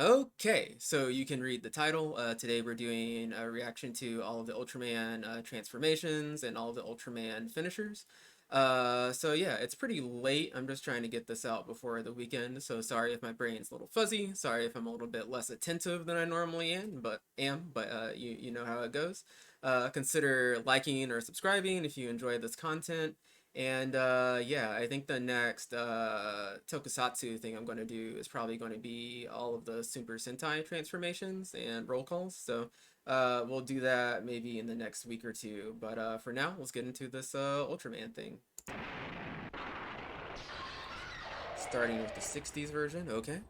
Okay, so you can read the title. Today we're doing a reaction to all of the Ultraman transformations and all of the Ultraman finishers. So yeah, it's pretty late. I'm just trying to get this out before the weekend. So sorry if my brain's a little fuzzy. Sorry if I'm a little bit less attentive than I normally am, but you know how it goes. Consider liking or subscribing if you enjoy this content. And yeah, I think the next tokusatsu thing I'm going to do is probably going to be all of the Super Sentai transformations and roll calls. So we'll do that maybe in the next week or two. But for now, let's get into this Ultraman thing. Starting with the 60s version. Okay.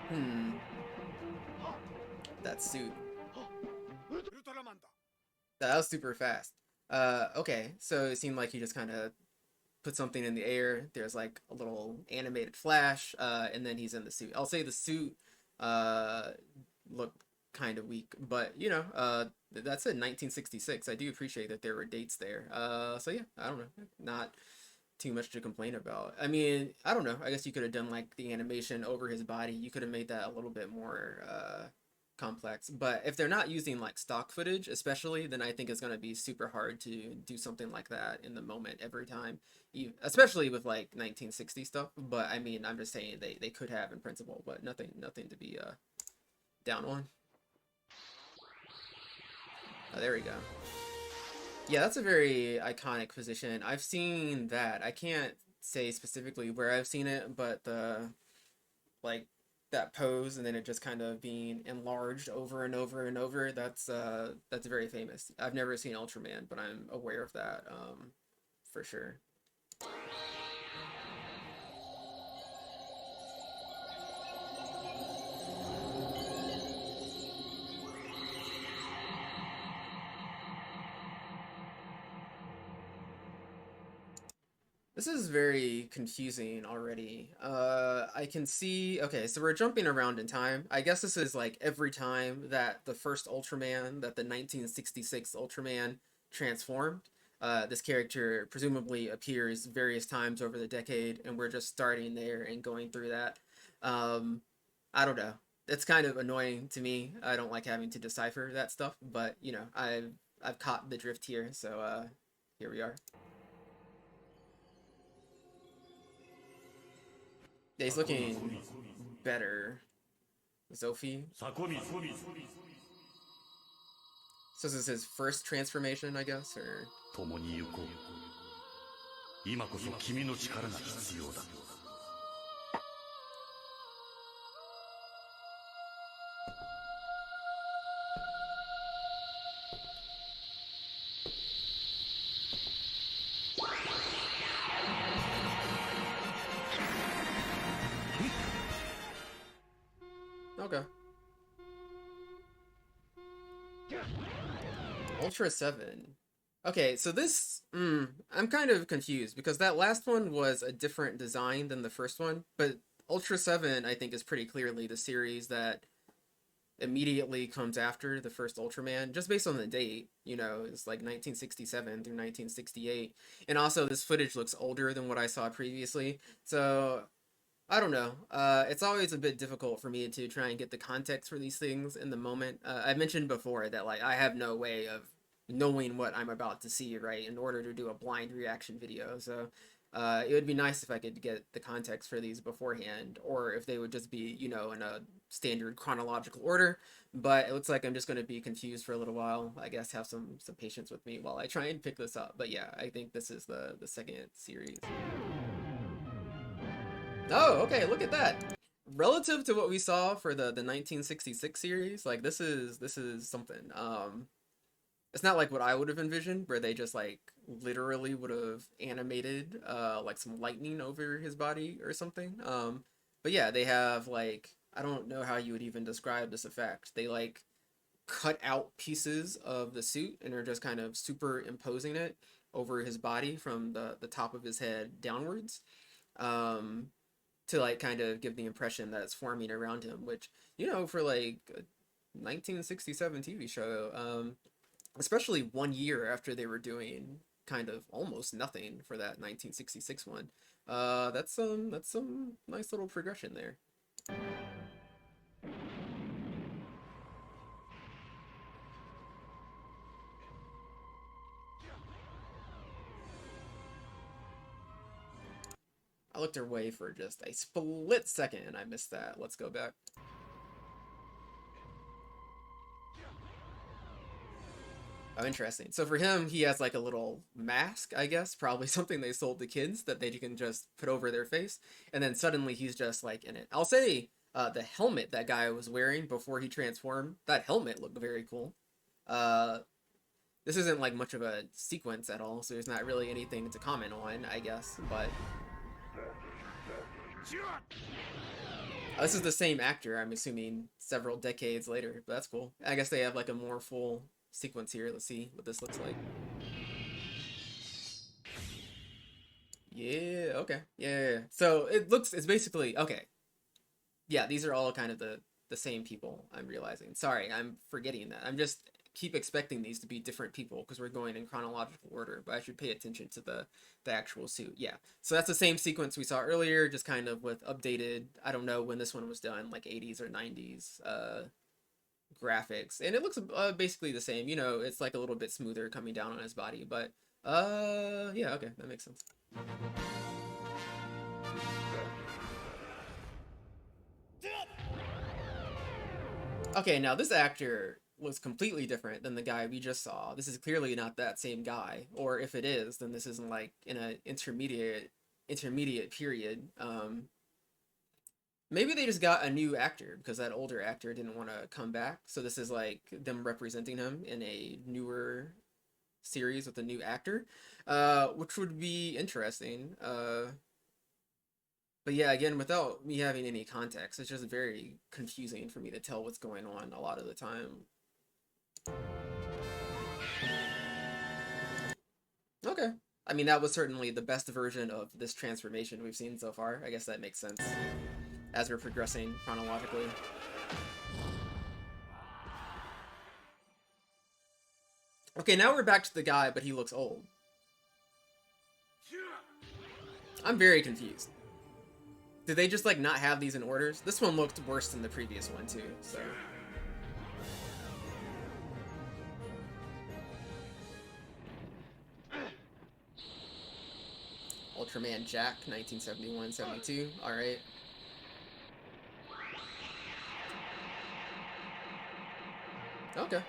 Hmm. That suit. That was super fast. Okay. So it seemed like he just kind of put something in the air. There's like a little animated flash, and then he's in the suit. I'll say the suit uh, looked kind of weak, but you know, that's in 1966. I do appreciate that there were dates there. So yeah, I don't know, not too much to complain about. I mean, I don't know. I guess you could have done like the animation over his body. You could have made that a little bit more complex. But if they're not using like stock footage, especially, then I think it's gonna be super hard to do something like that in the moment every time, especially with like 1960 stuff. But I mean, I'm just saying they could have in principle, but nothing to be down on. Oh, there we go. Yeah, that's a very iconic position. I've seen that. I can't say specifically where I've seen it, but the like that pose and then it just kind of being enlarged over and over and over, that's very famous. I've never seen Ultraman, but I'm aware of that for sure. This is very confusing already. I can see. Okay, so we're jumping around in time. I guess this is like every time that the first Ultraman, that the 1966 Ultraman transformed. This character presumably appears various times over the decade, and we're just starting there and going through that. Um, I don't know. It's kind of annoying to me. I don't like having to decipher that stuff, but you know, I've caught the drift here, so here we are. Yeah, he's looking better. Zophie. So this is his first transformation, I guess, or 共に行こう。今こそ君の力が必要だ。okay. Ultra 7. Okay, so this, I'm kind of confused because that last one was a different design than the first one, but Ultra 7, I think, is pretty clearly the series that immediately comes after the first Ultraman, just based on the date. You know, it's like 1967 through 1968. And also, this footage looks older than what I saw previously. So I don't know. It's always a bit difficult for me to try and get the context for these things in the moment. I mentioned before that like I have no way of knowing what I'm about to see, right, in order to do a blind reaction video. So it would be nice if I could get the context for these beforehand, or if they would just be, you know, in a standard chronological order. But it looks like I'm just going to be confused for a little while. I guess have some patience with me while I try and pick this up. But yeah, I think this is the second series. Oh, okay, look at that. Relative to what we saw for the 1966 series, like this is something. It's not like what I would have envisioned, where they just like literally would have animated like some lightning over his body or something. But yeah, they have like I don't know how you would even describe this effect. They like cut out pieces of the suit and are just kind of superimposing it over his body from the top of his head downwards. Um, to like kind of give the impression that it's forming around him, which you know for like a 1967 TV show, especially 1 year after they were doing kind of almost nothing for that 1966 one. That's some nice little progression there. I looked away for just a split second and I missed that. Let's go back. Oh, interesting. So for him, he has like a little mask, I guess, probably something they sold to kids that they can just put over their face, and then suddenly he's just like in it. I'll say the helmet that guy was wearing before he transformed, that helmet looked very cool. Uh, this isn't like much of a sequence at all, so there's not really anything to comment on, I guess, but this is the same actor, I'm assuming, several decades later, but that's cool. I guess they have like a more full sequence here. Let's see what this looks like. Yeah, okay. Yeah. So it's basically, okay. Yeah, these are all kind of the same people, I'm realizing. Sorry, I'm forgetting that. I'm just keep expecting these to be different people because we're going in chronological order, but I should pay attention to the actual suit. Yeah. So that's the same sequence we saw earlier, just kind of with updated, I don't know when this one was done, like 80s or 90s graphics, and it looks basically the same. You know, it's like a little bit smoother coming down on his body, but yeah, okay, that makes sense. Okay, now this actor was completely different than the guy we just saw. This is clearly not that same guy, or if it is, then this isn't like in an intermediate period. Maybe they just got a new actor because that older actor didn't want to come back. So this is like them representing him in a newer series with a new actor, which would be interesting. But yeah, again, without me having any context, it's just very confusing for me to tell what's going on a lot of the time. Okay. I mean, that was certainly the best version of this transformation we've seen so far. I guess that makes sense as we're progressing chronologically. Okay, now we're back to the guy, but he looks old. I'm very confused. Did they just like not have these in orders? This one looked worse than the previous one too, so. Ultraman Jack, 1971-72. Alright. Okay.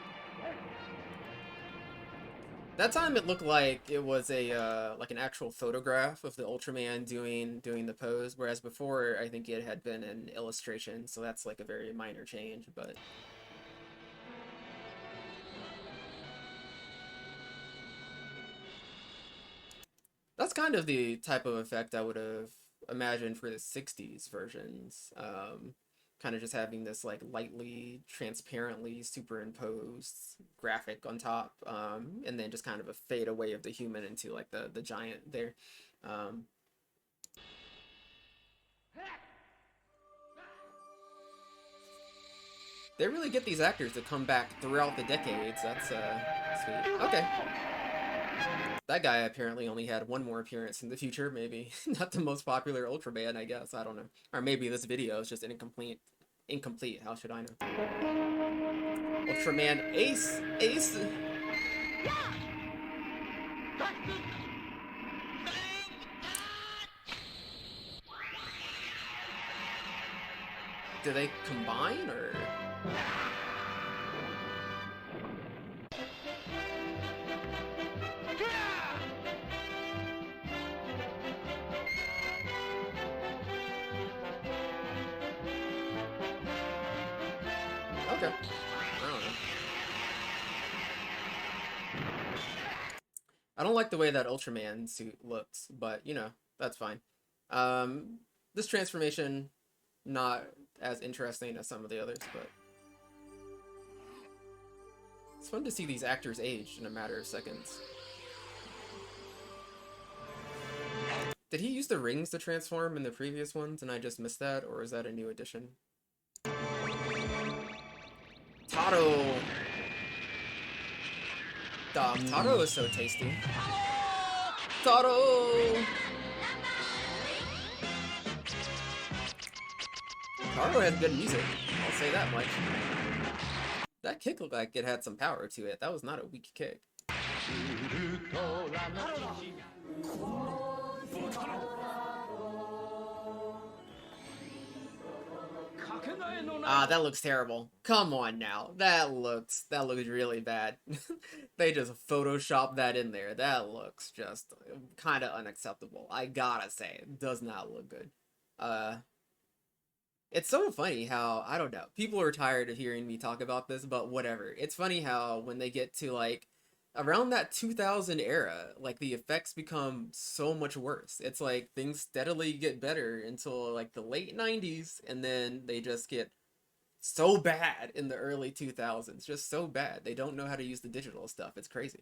That time it looked like it was a like an actual photograph of the Ultraman doing the pose, whereas before I think it had been an illustration, so that's like a very minor change, but that's kind of the type of effect I would have imagined for the 60s versions. Kind of just having this like lightly, transparently superimposed graphic on top, and then just kind of a fade away of the human into like the giant there. Um, they really get these actors to come back throughout the decades. That's sweet. Okay. That guy apparently only had one more appearance in the future, maybe. Not the most popular Ultraman, I guess. I don't know. Or maybe this video is just incomplete. Incomplete, how should I know? Ultraman Ace! Ace! Do they combine, or...? Okay. I don't know. I don't like the way that Ultraman suit looks, but, you know, that's fine. This transformation, not as interesting as some of the others, but... It's fun to see these actors age in a matter of seconds. Did he use the rings to transform in the previous ones and I just missed that, or is that a new addition? Tato! Dog, Tato is so tasty. Taro! Taro has good music, I'll say that much. That kick looked like it had some power to it. That was not a weak kick. Ah, that looks terrible. Come on now. That looks really bad. They just photoshopped that in there. That looks just kind of unacceptable. I gotta say, it does not look good. It's so funny how, I don't know, people are tired of hearing me talk about this, but whatever. It's funny how when they get to like around that 2000 era, like the effects become so much worse. It's like things steadily get better until like the late 90s, and then they just get so bad in the early 2000s. Just so bad. They don't know how to use the digital stuff. It's crazy.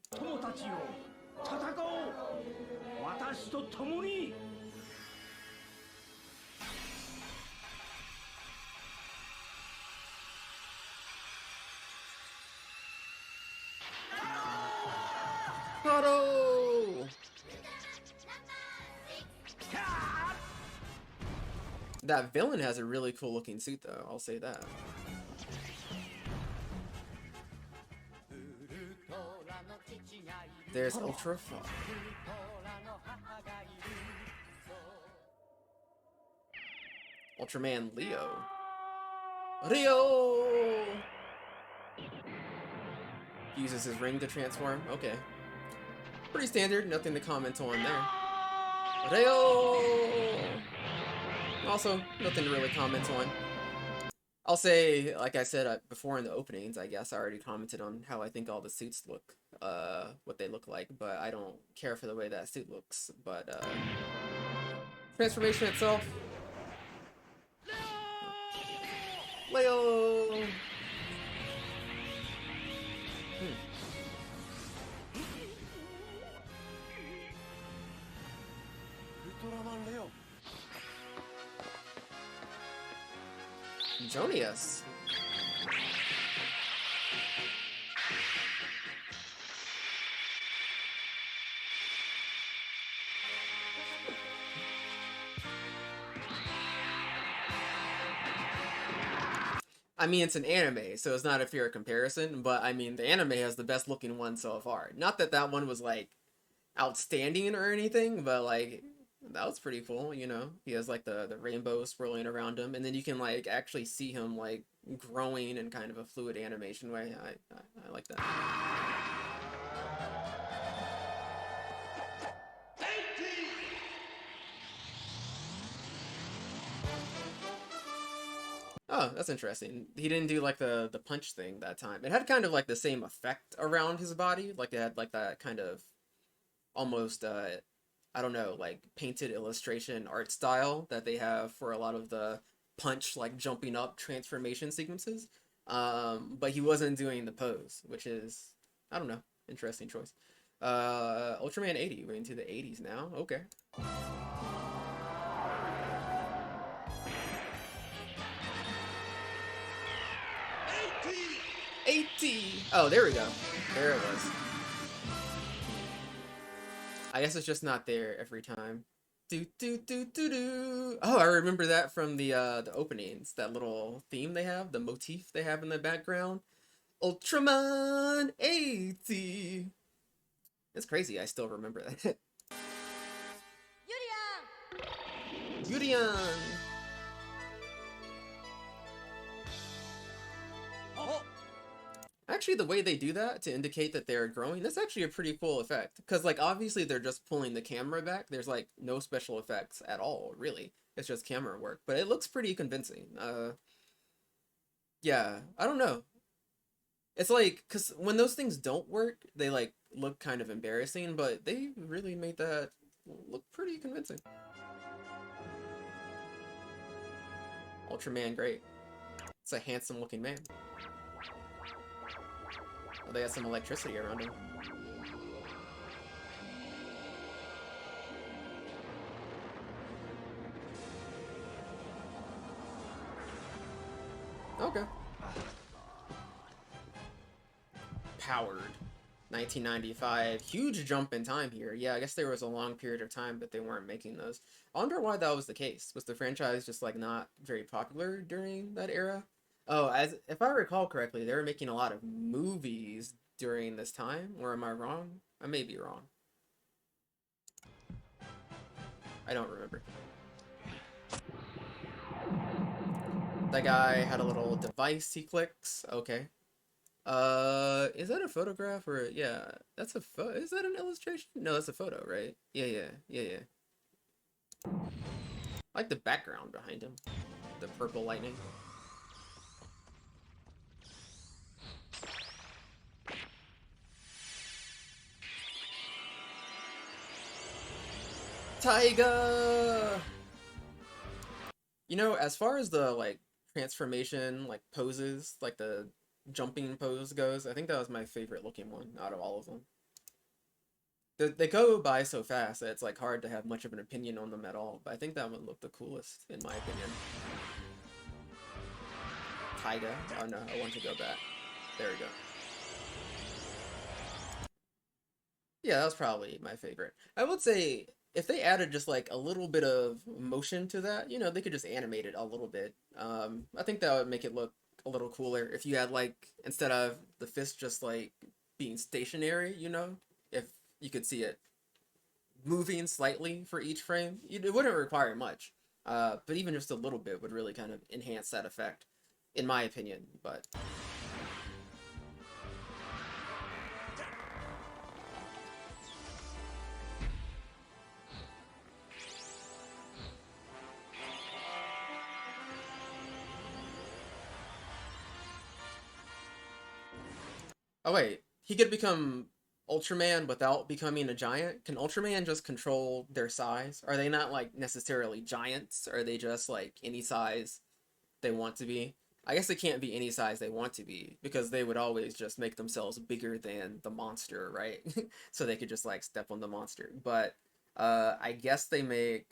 Taro! That villain has a really cool looking suit though, I'll say that. There's Ultra Fog. Ultraman Leo. Rio! Uses his ring to transform. Okay. Pretty standard, nothing to comment on there. Rio! Also, nothing to really comment on. I'll say, like I said before in the openings, I guess I already commented on how I think all the suits look, what they look like, but I don't care for the way that suit looks. But, transformation itself. Leo! Ultraman Leo. Jonius. I mean, it's an anime, so it's not a fair comparison, but I mean, the anime has the best looking one so far. Not that that one was, like, outstanding or anything, but, like, that was pretty cool, you know? He has, like, the rainbow swirling around him, and then you can, like, actually see him, like, growing in kind of a fluid animation way. I like that. Oh, that's interesting. He didn't do like the punch thing that time. It had kind of like the same effect around his body. Like it had like that kind of almost I don't know, like painted illustration art style that they have for a lot of the punch like jumping up transformation sequences. But he wasn't doing the pose, which is, I don't know, interesting choice. Ultraman 80, we're into the 80s now. Okay. 80! Oh, there we go. There it was. I guess it's just not there every time. Do do do do do. Oh, I remember that from the openings. That little theme they have, the motif they have in the background. Ultraman 80. It's crazy. I still remember that. Yurian. Actually, the way they do that to indicate that they're growing, that's actually a pretty cool effect. Because, like, obviously they're just pulling the camera back. There's, like, no special effects at all, really. It's just camera work. But it looks pretty convincing. Yeah, I don't know. It's like, because when those things don't work, they, like, look kind of embarrassing. But they really made that look pretty convincing. Ultraman, great. It's a handsome-looking man. Oh, they got some electricity around him. Okay. Powered. 1995. Huge jump in time here. Yeah, I guess there was a long period of time that they weren't making those. I wonder why that was the case. Was the franchise just like not very popular during that era? Oh, as if I recall correctly, they were making a lot of movies during this time, or am I wrong? I may be wrong. I don't remember. That guy had a little device he clicks. Okay. Is that a photograph or yeah, that's a photo. Is that an illustration? No, that's a photo, right? Yeah, yeah, yeah, yeah. I like the background behind him. The purple lightning. Taiga! You know, as far as the like transformation, like poses, like the jumping pose goes, I think that was my favorite looking one out of all of them. They go by so fast that it's like hard to have much of an opinion on them at all, but I think that one looked the coolest in my opinion. Taiga. Oh no, I want to go back. There we go. Yeah, that was probably my favorite. I would say if they added just like a little bit of motion to that, you know, they could just animate it a little bit. I think that would make it look a little cooler if you had like instead of the fist just like being stationary, you know, if you could see it moving slightly for each frame, it wouldn't require much. But even just a little bit would really kind of enhance that effect, in my opinion. But oh wait, he could become Ultraman without becoming a giant? Can Ultraman just control their size? Are they not like necessarily giants? Are they just like any size they want to be? I guess they can't be any size they want to be because they would always just make themselves bigger than the monster, right? So they could just like step on the monster. But I guess they make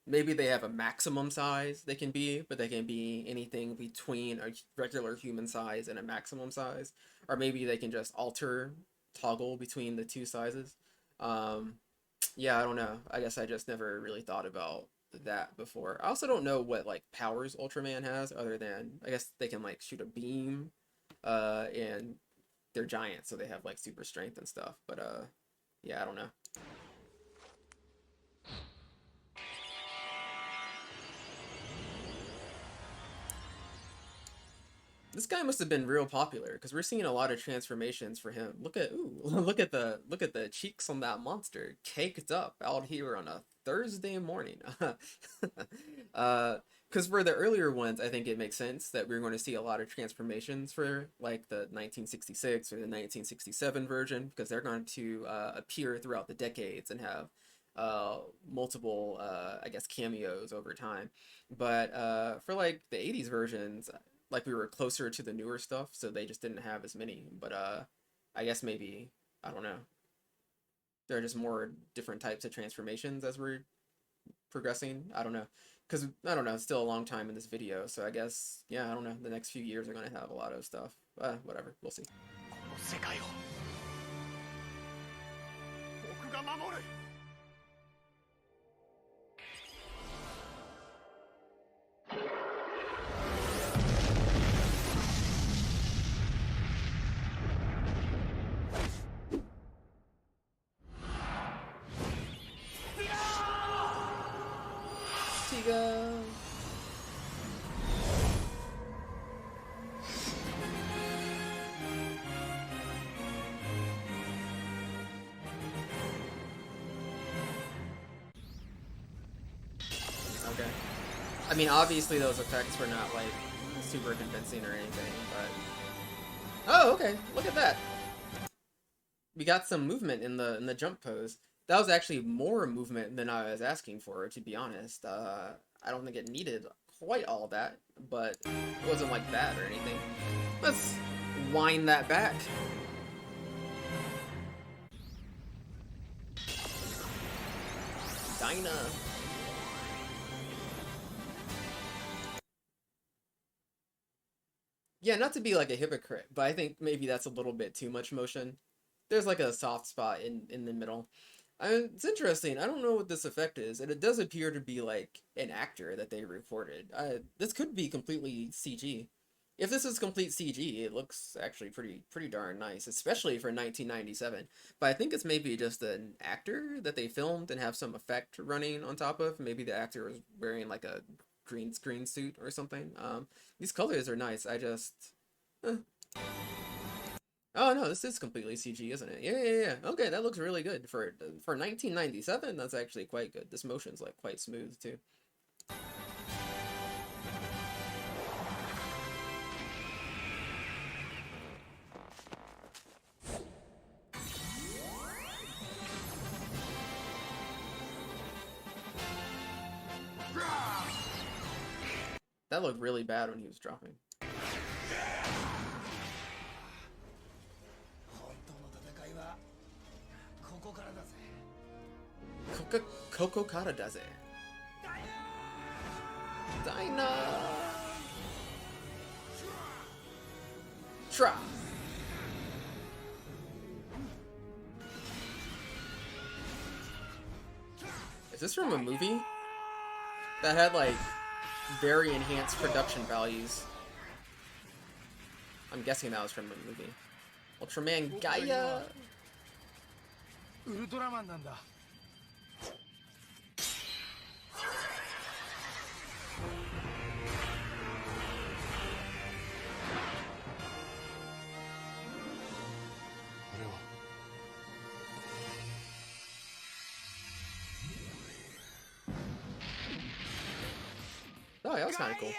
maybe they have a maximum size they can be, but they can be anything between a regular human size and a maximum size, or maybe they can just alter toggle between the two sizes. Um, yeah, I don't know. I guess I just never really thought about that before. I also don't know what like powers Ultraman has other than I guess they can like shoot a beam, and they're giant, so they have like super strength and stuff. But yeah, I don't know. This guy must have been real popular because we're seeing a lot of transformations for him. Look at ooh, look at the cheeks on that monster, caked up out here on a Thursday morning. Because for the earlier ones, I think it makes sense that we're going to see a lot of transformations for like the 1966 or the 1967 version because they're going to appear throughout the decades and have multiple, I guess, cameos over time. But for like the 80s versions, like we were closer to the newer stuff, so they just didn't have as many. But I guess maybe I don't know. There are just more different types of transformations as we're progressing. I don't know, because I don't know. It's still a long time in this video, so I guess yeah. I don't know. The next few years are gonna have a lot of stuff. Whatever. We'll see. 世界を僕が守る Tiga. Okay. I mean, obviously those effects were not like super convincing or anything, but oh, okay. Look at that. We got some movement in the jump pose. That was actually more movement than I was asking for, to be honest. I don't think it needed quite all that, but it wasn't like bad or anything. Let's wind that back. Dinah. Yeah, not to be like a hypocrite, but I think maybe that's a little bit too much motion. There's like a soft spot in the middle. It's interesting. I don't know what this effect is, and it does appear to be like an actor that they recorded. This could be completely CG. If this is complete CG, it looks actually pretty darn nice, especially for 1997. But I think it's maybe just an actor that they filmed and have some effect running on top of. Maybe the actor was wearing like a green screen suit or something. These colors are nice. I just, eh. Oh no, this is completely CG, isn't it? Yeah. Okay, that looks really good for 1997. That's actually quite good. This motion's like quite smooth too. That looked really bad when he was dropping. Coco Kara does it. Dyna! Tra! Is this from a movie? That had like very enhanced production values. I'm guessing that was from a movie. Ultraman Gaia! Ultraman なんだ。Oh, yeah, that was kind of cool.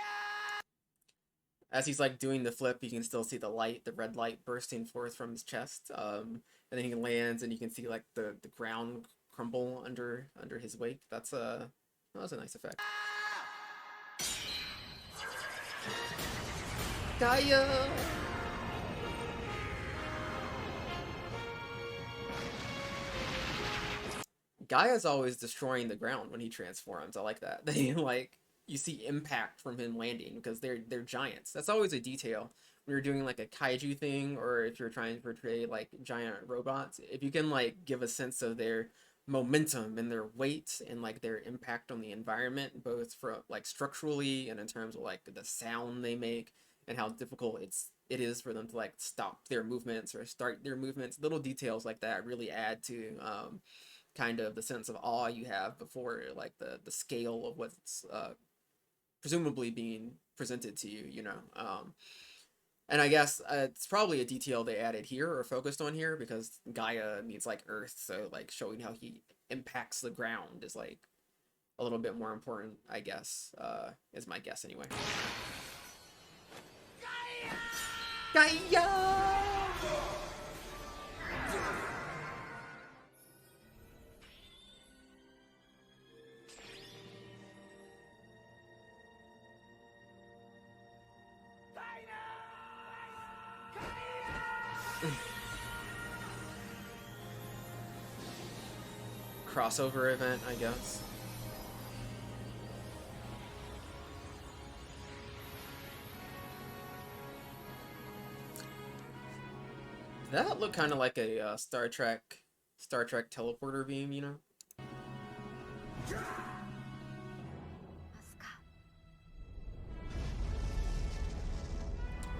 As he's like doing the flip, you can still see the light, the red light bursting forth from his chest. And then he lands, and you can see like the ground crumble under his weight. That was a nice effect. Gaia! Gaia's always destroying the ground when he transforms. I like that. They like you see impact from him landing because they're giants. That's always a detail when you're doing like a kaiju thing or if you're trying to portray like giant robots. If you can like give a sense of their momentum and their weight and like their impact on the environment, both for like structurally and in terms of like the sound they make and how difficult it is for them to like stop their movements or start their movements. Little details like that really add to kind of the sense of awe you have before like the scale of what's presumably being presented to you, you know. And I guess it's probably a detail they added here or focused on here because Gaia means like Earth, so like showing how he impacts the ground is like a little bit more important, I guess, is my guess anyway. Gaia! Gaia! Crossover event, I guess. That looked kind of like a Star Trek teleporter beam, you know?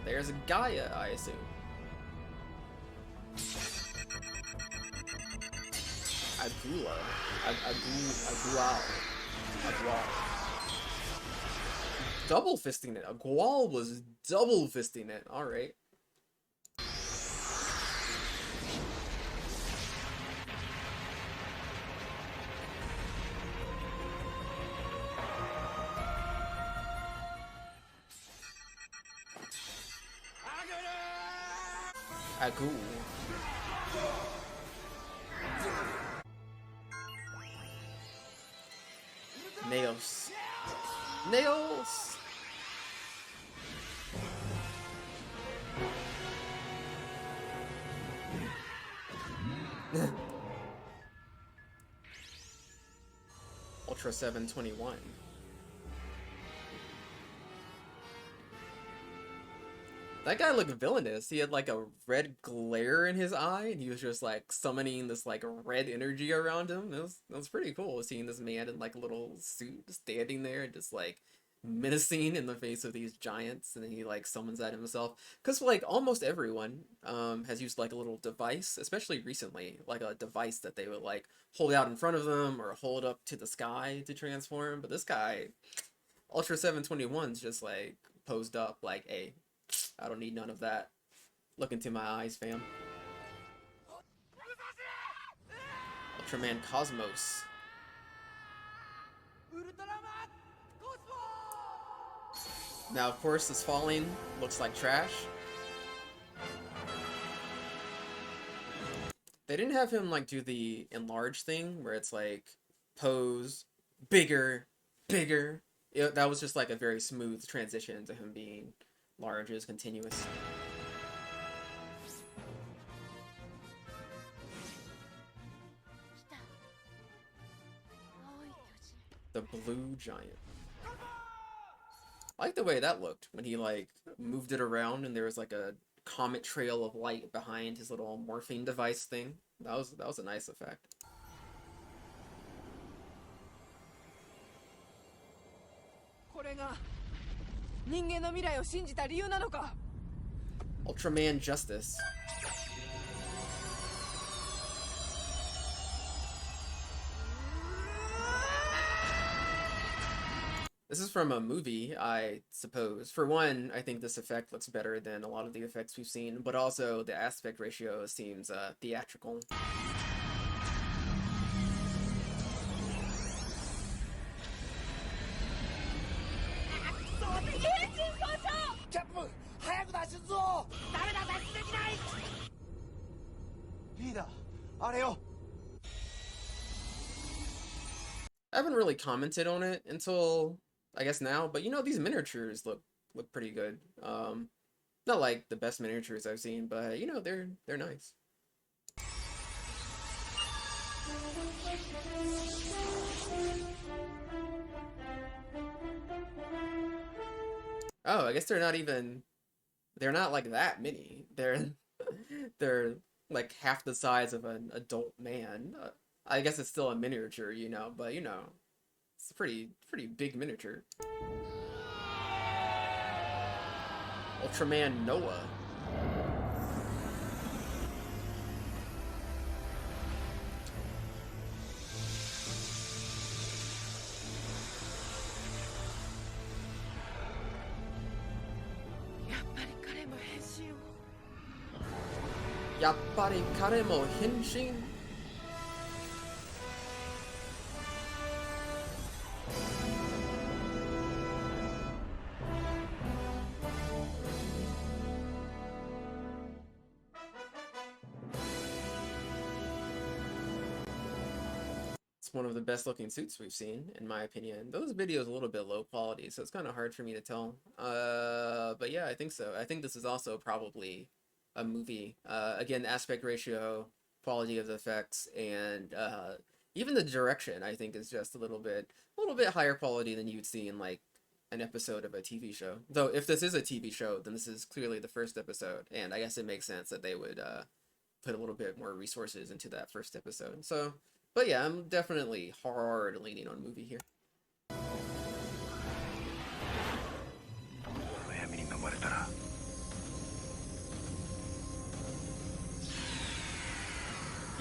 There's a Gaia, I assume. Agula. Agual. Double fisting it. Agual was double fisting it. Alright. Agul. Nails. Nails! Ultra 721. That guy looked villainous. He had like a red glare in his eye, and he was just like summoning this like red energy around him. It was pretty cool seeing this man in like a little suit standing there and just like menacing in the face of these giants, and then he like summons that himself. Because like almost everyone has used like a little device, especially recently, like a device that they would like hold out in front of them or hold up to the sky to transform. But this guy, Ultra 721's just like posed up like, hey, I don't need none of that. Look into my eyes, fam. Ultraman Cosmos. Now, of course, this falling looks like trash. They didn't have him like do the enlarge thing where it's like pose bigger, bigger. That was just like a very smooth transition to him being large as continuous. The blue giant. I like the way that looked when he like moved it around and there was like a comet trail of light behind his little morphine device thing. That was a nice effect. Ultraman Justice. This is from a movie, I suppose. For one, I think this effect looks better than a lot of the effects we've seen, but also the aspect ratio seems theatrical. I haven't really commented on it until I guess now, but you know these miniatures look pretty good. Not like the best miniatures I've seen, but you know they're nice. Oh, I guess they're not like that many. They're like half the size of an adult man. I guess it's still a miniature, you know, but you know, it's a pretty big miniature. Ultraman Noah. Yappari Karemo Henshin. It's one of the best looking suits we've seen, in my opinion. Those videos a little bit low quality, so it's kind of hard for me to tell. But yeah, I think so. I think this is also probably a movie. Again, aspect ratio, quality of the effects, and even the direction I think is just a little bit higher quality than you'd see in like an episode of a TV show. Though if this is a TV show, then this is clearly the first episode, and I guess it makes sense that they would put a little bit more resources into that first episode. So, but yeah, I'm definitely hard leaning on movie here.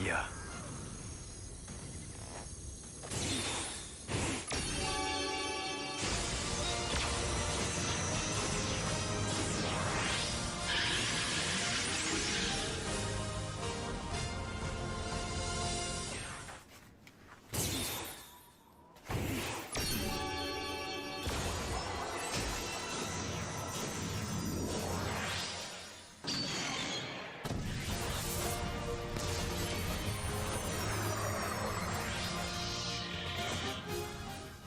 Yeah.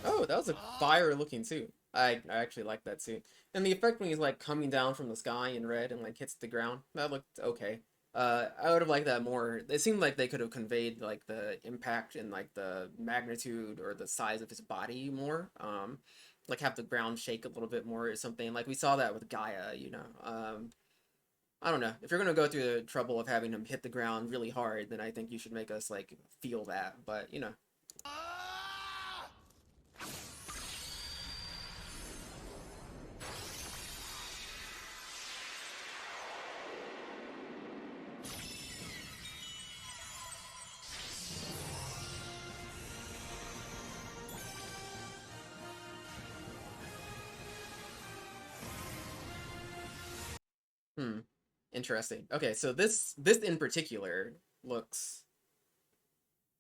Oh, that was a fire looking suit. I actually like that suit. And the effect when he's like coming down from the sky in red and like hits the ground, that looked okay. I would have liked that more. It seemed like they could have conveyed like the impact and like the magnitude or the size of his body more. Like have the ground shake a little bit more or something. Like we saw that with Gaia, you know. I don't know. If you're gonna go through the trouble of having him hit the ground really hard, then I think you should make us like feel that. But you know. Hmm. Interesting. Okay, so this in particular looks,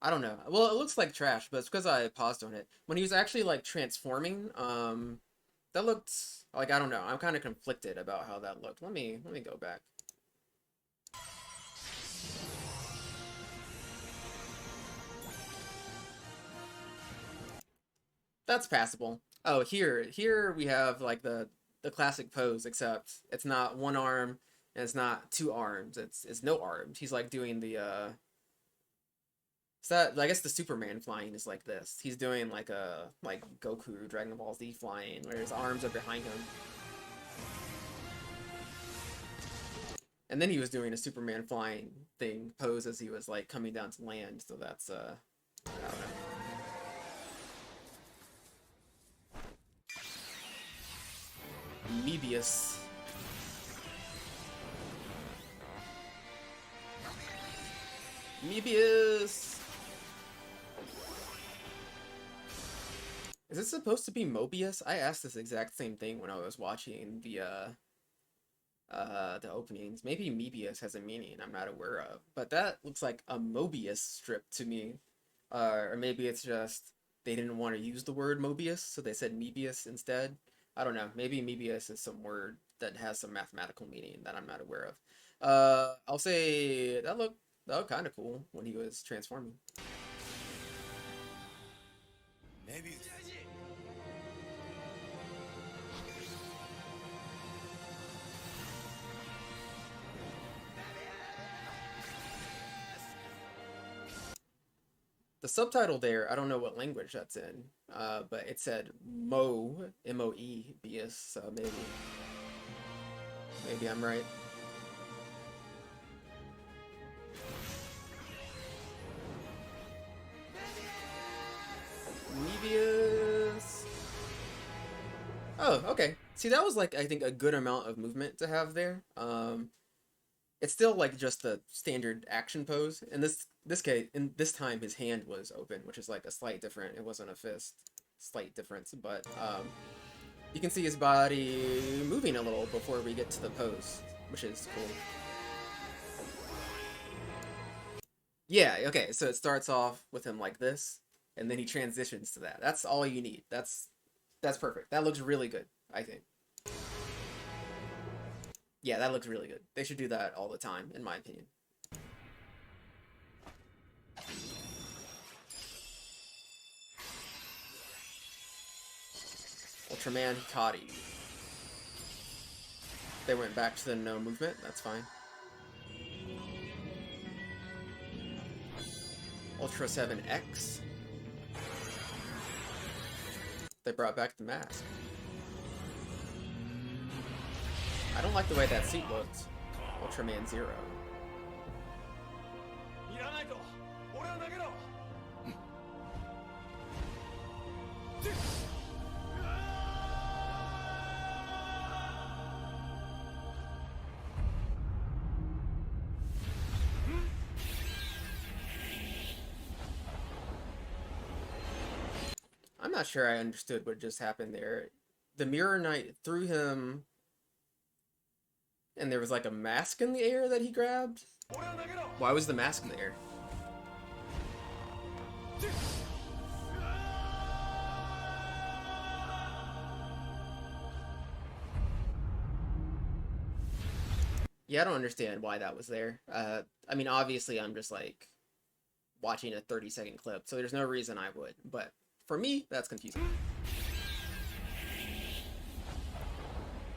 I don't know. Well, it looks like trash, but it's because I paused on it. When he was actually like transforming, that looked like, I don't know. I'm kind of conflicted about how that looked. Let me go back. That's passable. Oh, here we have like the classic pose, except it's not one arm and it's not two arms. It's no arms. He's like doing the so that, I guess the Superman flying is like this. He's doing like a like Goku Dragon Ball Z flying, where his arms are behind him. And then he was doing a Superman flying thing pose as he was like coming down to land. So that's I don't know. Mebius. Mebius. Is this supposed to be Mobius? I asked this exact same thing when I was watching the openings. Maybe Mebius has a meaning I'm not aware of, but that looks like a Mobius strip to me. Or maybe it's just they didn't want to use the word Mobius, so they said Mebius instead. I don't know. Maybe Mebius is some word that has some mathematical meaning that I'm not aware of. I'll say that looked kind of cool when he was transforming. Maybe. The subtitle there, I don't know what language that's in, but it said M-O-E, Bias, so maybe I'm right. Mebius. Oh, okay. See, that was like I think a good amount of movement to have there. It's still like just the standard action pose. In this case, in this time, his hand was open, which is like a slight different. It wasn't a fist, slight difference, but you can see his body moving a little before we get to the pose, which is cool. Yeah, okay, so it starts off with him like this, and then he transitions to that. That's all you need. That's perfect. That looks really good, I think. Yeah, that looks really good. They should do that all the time, in my opinion. Ultraman Hikari. They went back to the no movement. That's fine. Ultra 7X. They brought back the mask. I don't like the way that suit looked. Ultraman Zero. I'm not sure I understood what just happened there. The Mirror Knight threw him, and there was like a mask in the air that he grabbed. Why was the mask in the air? Yeah, I don't understand why that was there. I mean, obviously, I'm just like watching a 30-second clip, so there's no reason I would. But for me, that's confusing.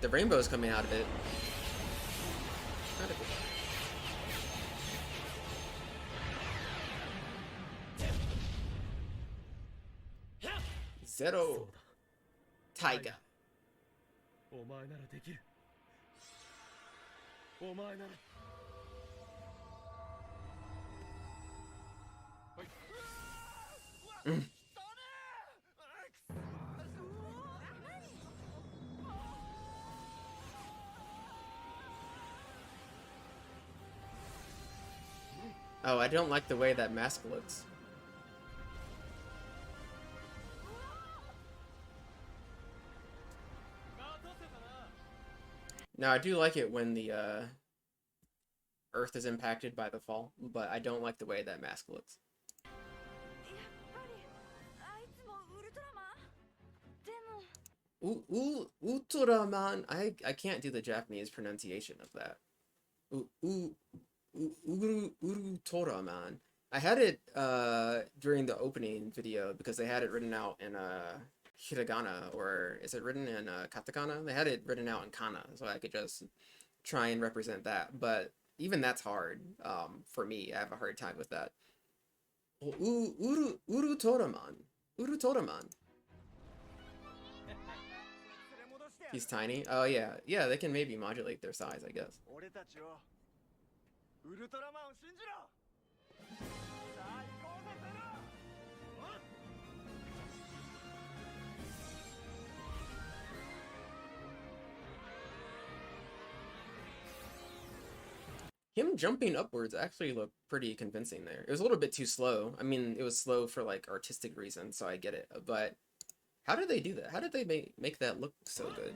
The rainbow's coming out of it. Kind of cool. Zero Taiga. Oh, I don't like the way that mask looks. Now, I do like it when the Earth is impacted by the fall, but I don't like the way that mask looks. Ultraman. I can't do the Japanese pronunciation of that. Ultraman. I had it during the opening video because they had it written out in hiragana, or is it written in katakana? They had it written out in kana, so I could just try and represent that. But even that's hard for me. I have a hard time with that. Urutoraman. Urutoraman. He's tiny. Oh yeah, yeah. They can maybe modulate their size, I guess. Him jumping upwards actually looked pretty convincing there. It was a little bit too slow. I mean, it was slow for like artistic reasons, so I get it. But how did they do that? How did they make that look so good?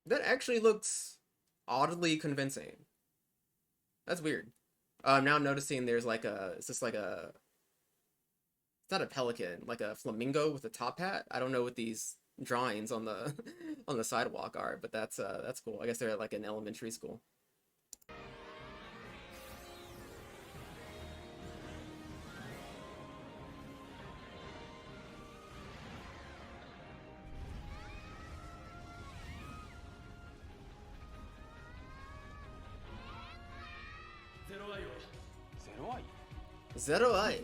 That actually looks oddly convincing. That's weird. Now I'm noticing there's like a, it's just like a, it's not a pelican, like a flamingo with a top hat. I don't know what these drawings on the on the sidewalk are, but that's cool. I guess they're at like an elementary school. Zero Eye.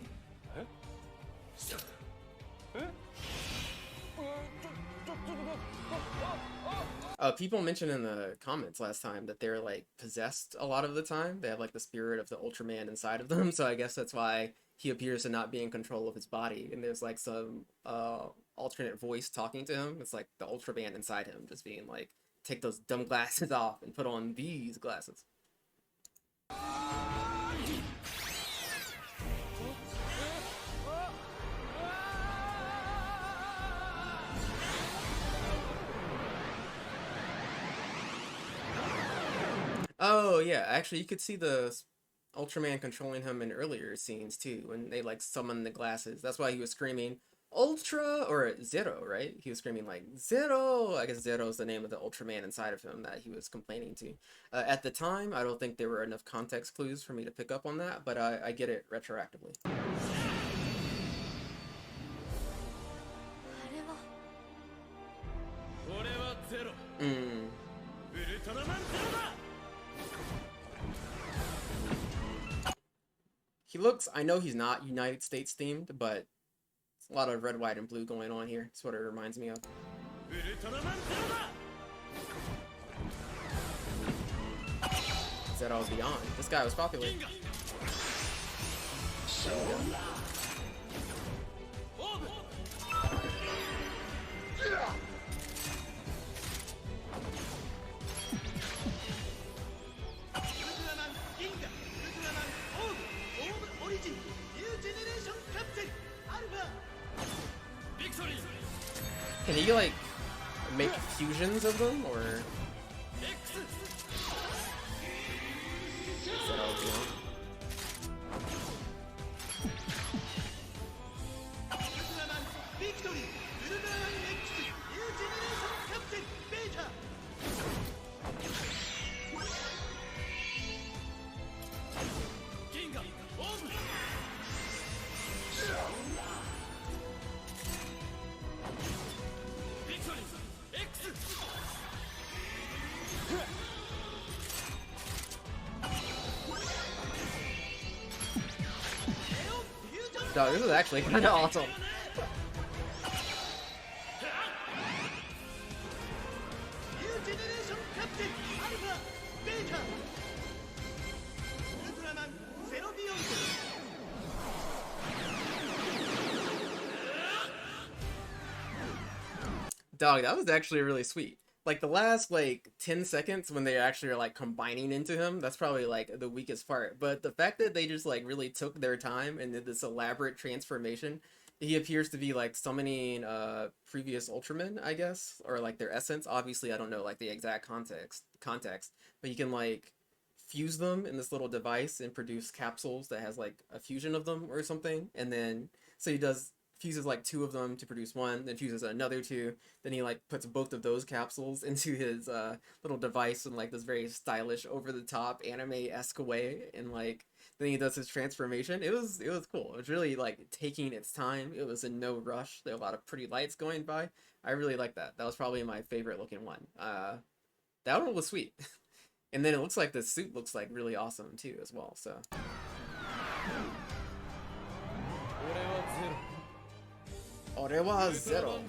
People mentioned in the comments last time that they're like possessed a lot of the time. They have like the spirit of the Ultraman inside of them, so I guess that's why he appears to not be in control of his body. And there's like some alternate voice talking to him. It's like the Ultraman inside him just being like, take those dumb glasses off and put on these glasses. Oh yeah, actually you could see the Ultraman controlling him in earlier scenes too, when they like summon the glasses. That's why he was screaming Ultra or Zero, right? He was screaming like Zero. I guess Zero is the name of the Ultraman inside of him that he was complaining to. At the time, I don't think there were enough context clues for me to pick up on that, but I get it retroactively. He looks, I know he's not United States themed, but it's a lot of red, white, and blue going on here. That's what it reminds me of. Zero's Beyond. This guy was popular. Can he like make fusions of them, or is that all beyond? Dog, this is actually kind of awesome. Dog, that was actually really sweet. Like the last like 10 seconds when they actually are like combining into him, that's probably like the weakest part. But the fact that they just like really took their time and did this elaborate transformation, he appears to be like summoning previous Ultramen, I guess, or like their essence. Obviously, I don't know like the exact context, but you can like fuse them in this little device and produce capsules that has like a fusion of them or something. And then so he does fuses like two of them to produce one, then fuses another two, then he like puts both of those capsules into his little device in like this very stylish, over the top anime-esque way, and like then he does his transformation. It was cool. It was really like taking its time. It was in no rush. There were a lot of pretty lights going by. I really like that. That was probably my favorite looking one. That one was sweet. And then it looks like the suit looks like really awesome too as well. So 俺はゼロ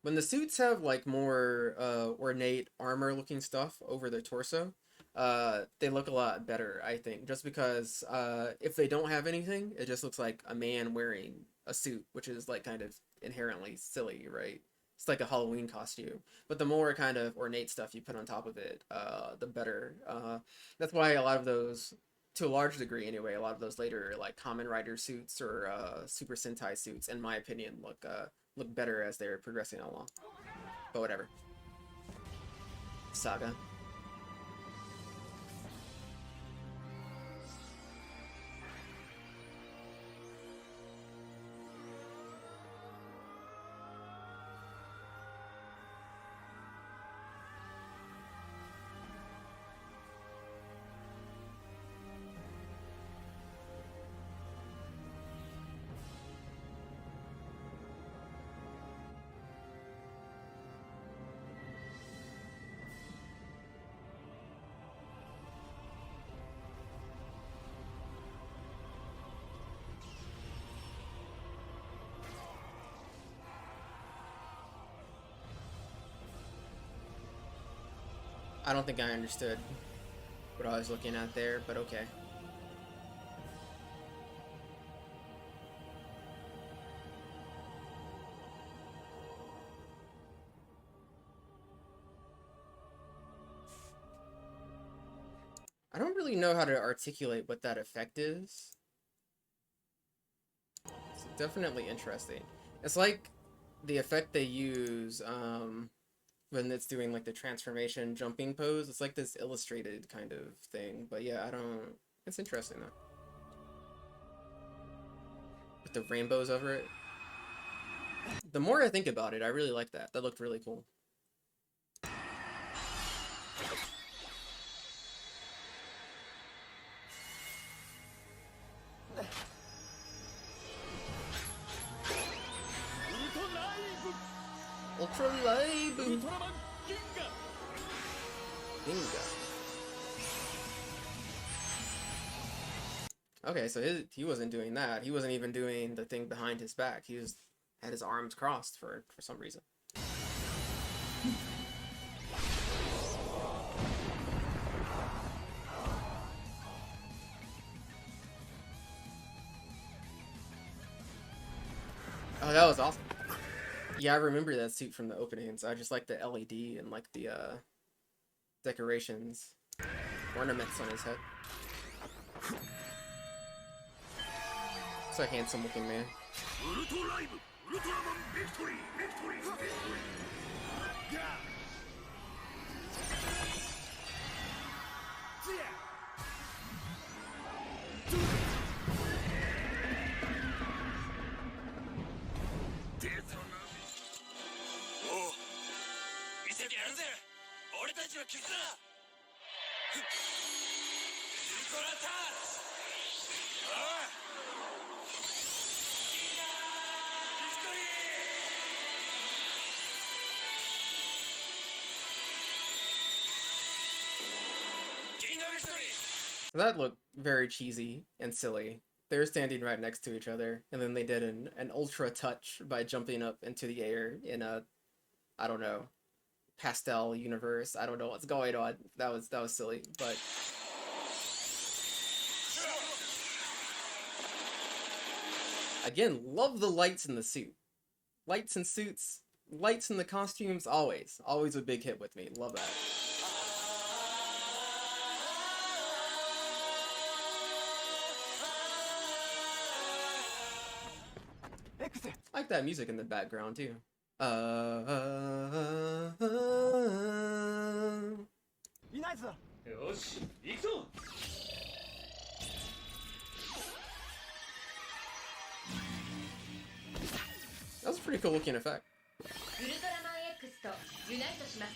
when the suits have like more ornate armor looking stuff over their torso, they look a lot better, I think, just because if they don't have anything, it just looks like a man wearing a suit, which is like kind of inherently silly, right? It's like a Halloween costume. But the more kind of ornate stuff you put on top of it, the better. That's why a lot of those, to a large degree anyway, a lot of those later like Kamen Rider suits or Super Sentai suits, in my opinion, look better as they're progressing along. But whatever. Saga. I don't think I understood what I was looking at there, but okay. I don't really know how to articulate what that effect is. It's definitely interesting. It's like the effect they use when it's doing like the transformation jumping pose. It's like this illustrated kind of thing. But yeah, I don't... It's interesting though. With the rainbows over it. The more I think about it, I really like that. That looked really cool. Ultraman Ginga. Okay, so he wasn't doing that. He wasn't even doing the thing behind his back. He was had his arms crossed for some reason. Oh, that was awesome. Yeah, I remember that suit from the openings. I just like the LED and like the decorations, ornaments on his head. It's a handsome looking man. That looked very cheesy and silly. They were standing right next to each other, and then they did an ultra touch by jumping up into the air in a, I don't know, pastel universe. I don't know what's going on. That was silly, but Again, love the lights in the suit. Lights in suits, lights in the costumes, always. Always a big hit with me. Love that. I like that music in the background too. Uh, いないぞ。よし行くぞ。 that was a pretty cool looking effect. ウルトラマン X とユナイトします。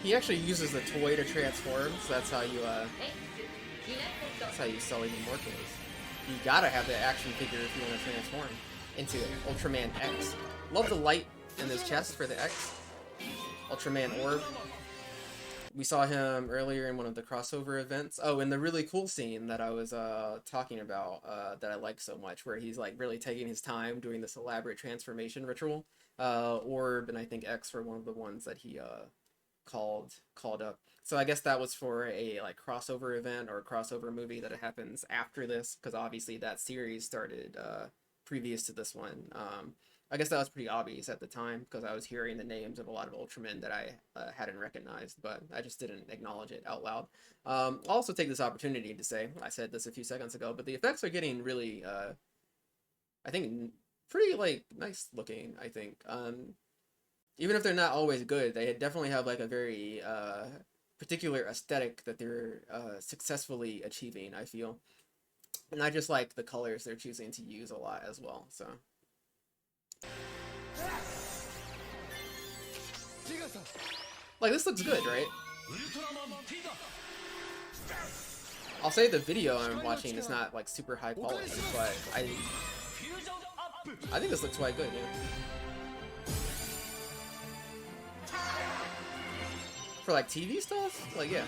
He actually uses the toy to transform, so that's how you X ユナイト that's how you sell even more toys. You gotta have the action figure if you want to transform into Ultraman X. Love the light in his chest for the X. Ultraman Orb. We saw him earlier in one of the crossover events. Oh, and the really cool scene that I was talking about that I like so much, where he's like really taking his time doing this elaborate transformation ritual. Orb and I think X were one of the ones that he called up. So I guess that was for a like crossover event or a crossover movie that happens after this, because obviously that series started previous to this one. I guess that was pretty obvious at the time because I was hearing the names of a lot of Ultramen that I hadn't recognized, but I just didn't acknowledge it out loud. I'll also take this opportunity to say, I said this a few seconds ago, but the effects are getting really, I think, pretty like nice looking, I think. Even if they're not always good, they definitely have like a very particular aesthetic that they're successfully achieving, I feel. And I just like the colors they're choosing to use a lot as well, so. Like, this looks good, right? I'll say the video I'm watching is not like super high quality, but I think this looks quite good, yeah. For like TV stuff? Like, yeah.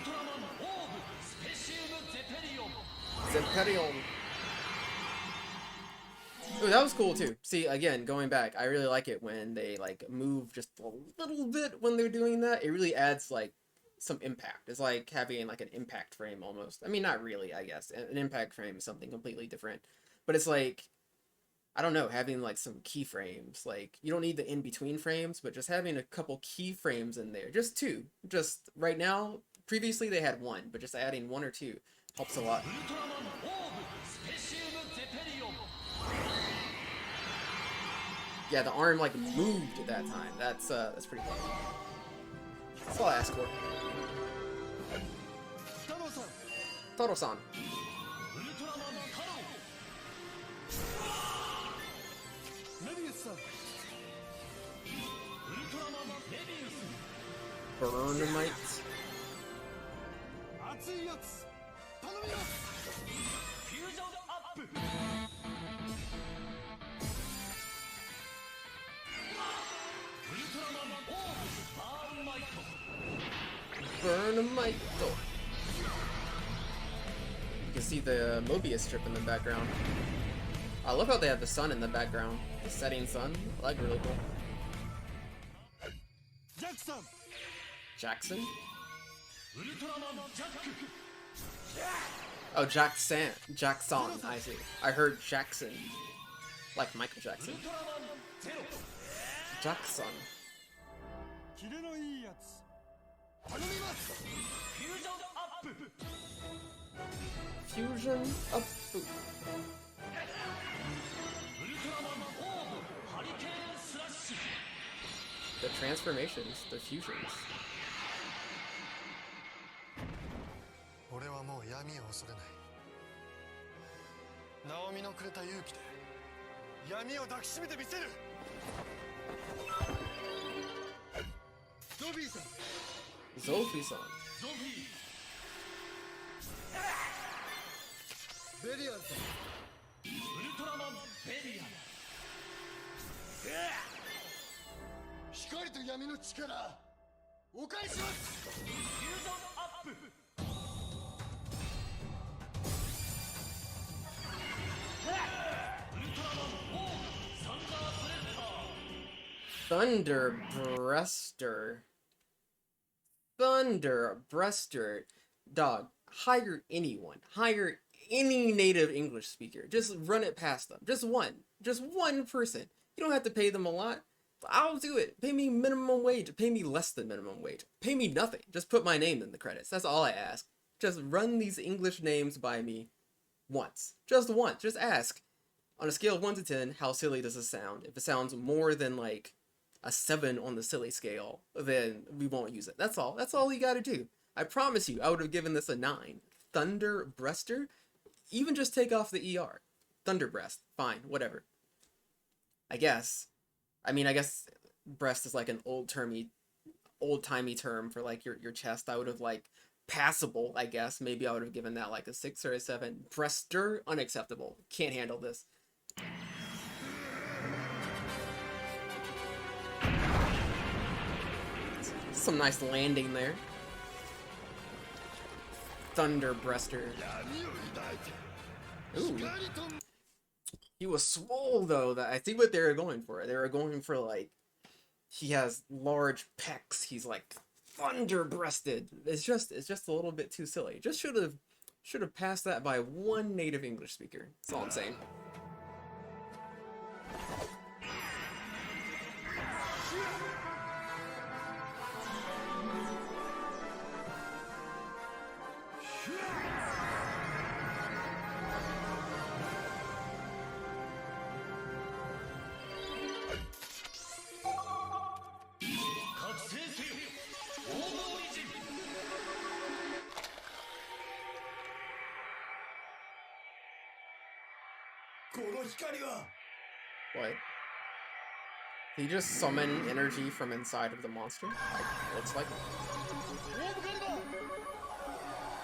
Zeperion. Ooh, that was cool too. See, again, going back, I really like it when they like move just a little bit when they're doing that. It really adds like some impact. It's like having like an impact frame almost. I mean, not really, I guess. An impact frame is something completely different. But it's like, I don't know, having like some keyframes. Like, you don't need the in-between frames, but just having a couple keyframes in there. Just two. Just right now, previously they had one, but just adding one or two helps a lot. Yeah, the arm like moved at that time. That's pretty cool. That's all I ask for. Toro-san. Burnamite. Burnamite. You can see the Mobius strip in the background. I love how they have the sun in the background. The setting sun. I like, really cool. Jackson? Oh, Jackson. Jackson, I see. I heard Jackson. Like Michael Jackson. Jackson. Fusion up. The transformations, the fusions. 俺はもう闇を恐れない。ナオミのくれた勇気で闇を抱きしめてみせる。ゾフィーさん。ゾフィーさん。ベリアンさん。ウルトラマンベリアン。光と闇の力お返します。フュージョンアップ。 Thunder Breaster. Thunder Breaster. Dog, hire anyone. Hire any native English speaker. Just run it past them. Just one person. You don't have to pay them a lot. I'll do it. Pay me minimum wage. Pay me less than minimum wage. Pay me nothing. Just put my name in the credits. That's all I ask. Just run these English names by me once. Just once. Just ask. On a scale of 1 to 10, how silly does this sound? If it sounds more than like a 7 on the silly scale, then we won't use it. That's all. That's all you gotta do. I promise you, I would have given this a 9. Thunder Breaster? Even just take off the ER. Thunder Breast. Fine. Whatever. I guess. I mean, I guess breast is like an old-timey term for like your chest. I would have like passable, I guess. Maybe I would have given that like a 6 or a 7. Breaster, unacceptable. Can't handle this. Some nice landing there. Thunder Breaster. Ooh. He was swole though. That I think what they were going for. They were going for like he has large pecs. He's like thunder breasted. It's just a little bit too silly. Just should have passed that by one native English speaker. That's all I'm saying. What? Did he just summon energy from inside of the monster? Like, looks like it.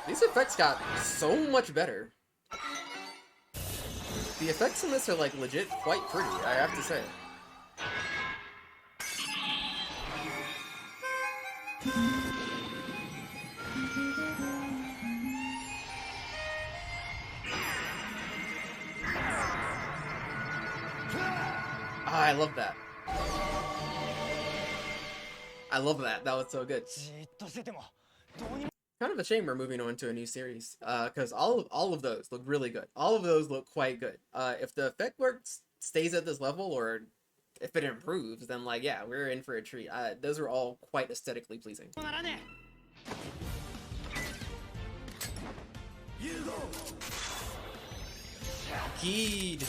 These effects got so much better. The effects in this are like legit quite pretty, I have to say. I love that. I love that. That was so good. Kind of a shame we're moving on to a new series, because all of those look really good. All of those look quite good. If the effect work stays at this level, or if it improves, then like yeah, we're in for a treat. Those are all quite aesthetically pleasing. Geed.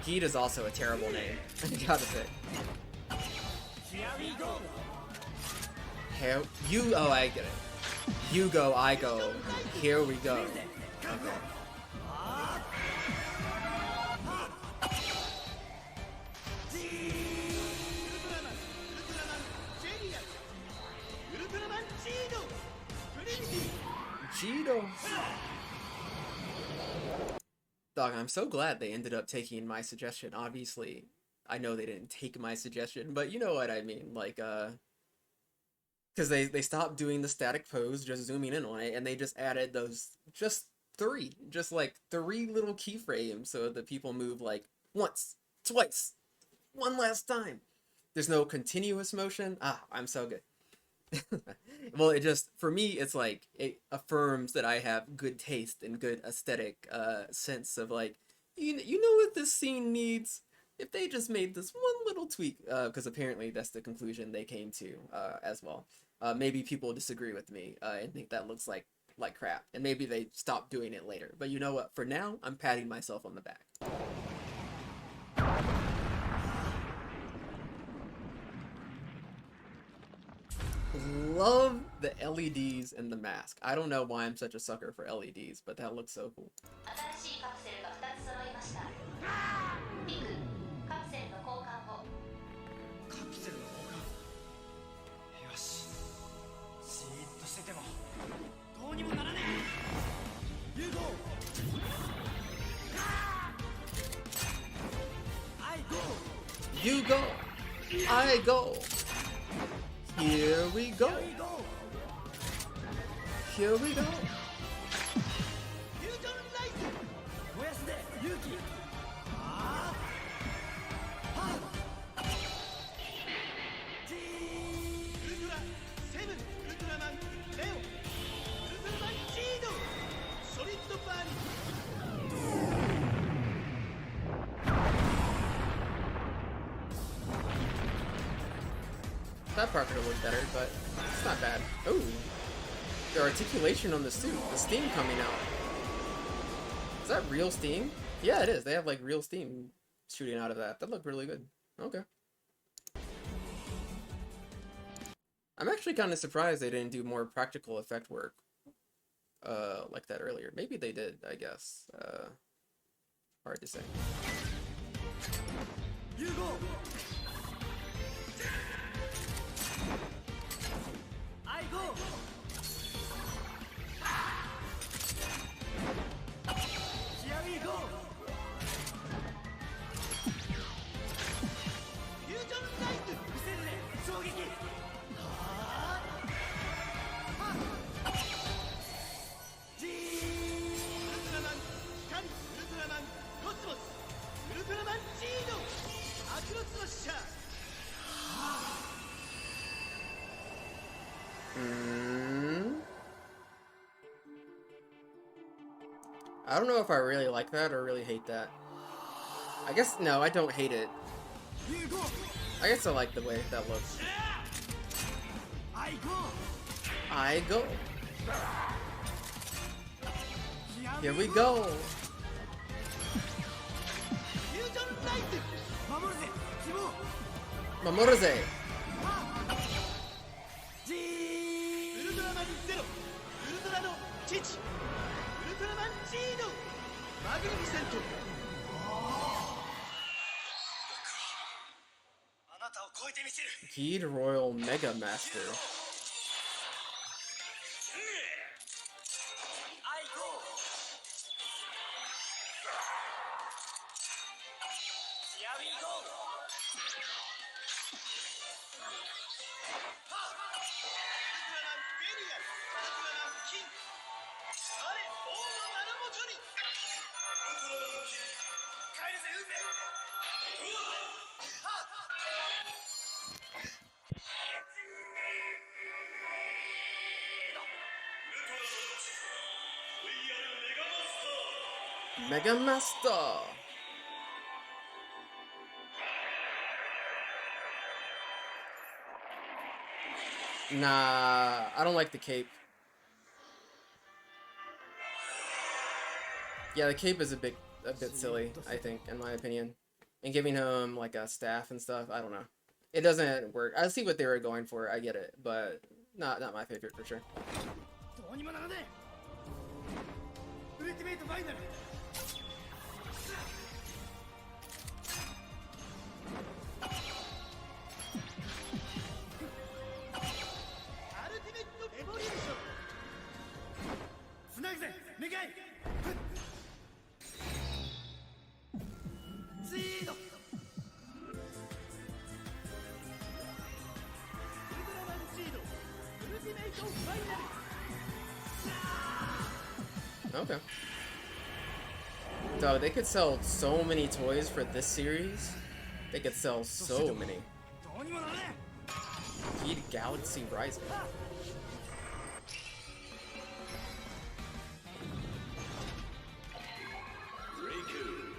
Geed is also a terrible name. I gotta say. Here you. Oh, I get it. You go, I go. Here we go. Okay. Cheeto. Dog, I'm so glad they ended up taking my suggestion. Obviously, I know they didn't take my suggestion, but you know what I mean. Like, because they stopped doing the static pose, just zooming in on it, and they just added those, just three little keyframes so that people move like once, twice, one last time. There's no continuous motion. Ah, I'm so good. Well, it just, for me, it's like, it affirms that I have good taste and good aesthetic sense of like, you know what this scene needs? If they just made this one little tweak, because apparently that's the conclusion they came to as well. Maybe people disagree with me and think that looks like crap, and maybe they stop doing it later. But you know what? For now, I'm patting myself on the back. Love the LEDs and the mask. I don't know why I'm such a sucker for LEDs, but that looks so cool. You go, I go. Here we go. Here we go. That part could have looked better, but it's not bad. Oh, the articulation on the suit, the steam coming out. Is that real steam? Yeah, it is. They have like real steam shooting out of that. That looked really good. Okay. I'm actually kind of surprised they didn't do more practical effect work like that earlier. Maybe they did, I guess. Hard to say. You go. I go. Here we go. Fusion Light. 見せるね。衝撃。ジー。ウルトラマン光、ウルトラマンコスモス、ウルトラマンジード、アクロスのシャー。I don't know if I really like that or really hate that. I guess, no, I don't hate it. I guess I like the way that looks. I go. Here we go. Mamoruze. ウルトラマンゼロ、ウルトラの父、ウルトラマンジード、マグニフィセント。あなたを超えてみせる。 Keyed Royal Mega Master. I go. Here we go. Mega Master. Nah, I don't like the cape. Yeah, the cape is a bit silly, I think, in my opinion. And giving him like a staff and stuff, I don't know. It doesn't work. I see what they were going for, I get it, but not my favorite for sure. どうにもならねえ。ウルティメイトファイナル。アルティメットエボリューション。つなぐぜ、願い。ジード。ウルトラマンジード。ウルティメイトファイナル。 Okay. Dog, they could sell so many toys for this series. They could sell so many. Keyed Galaxy Rising.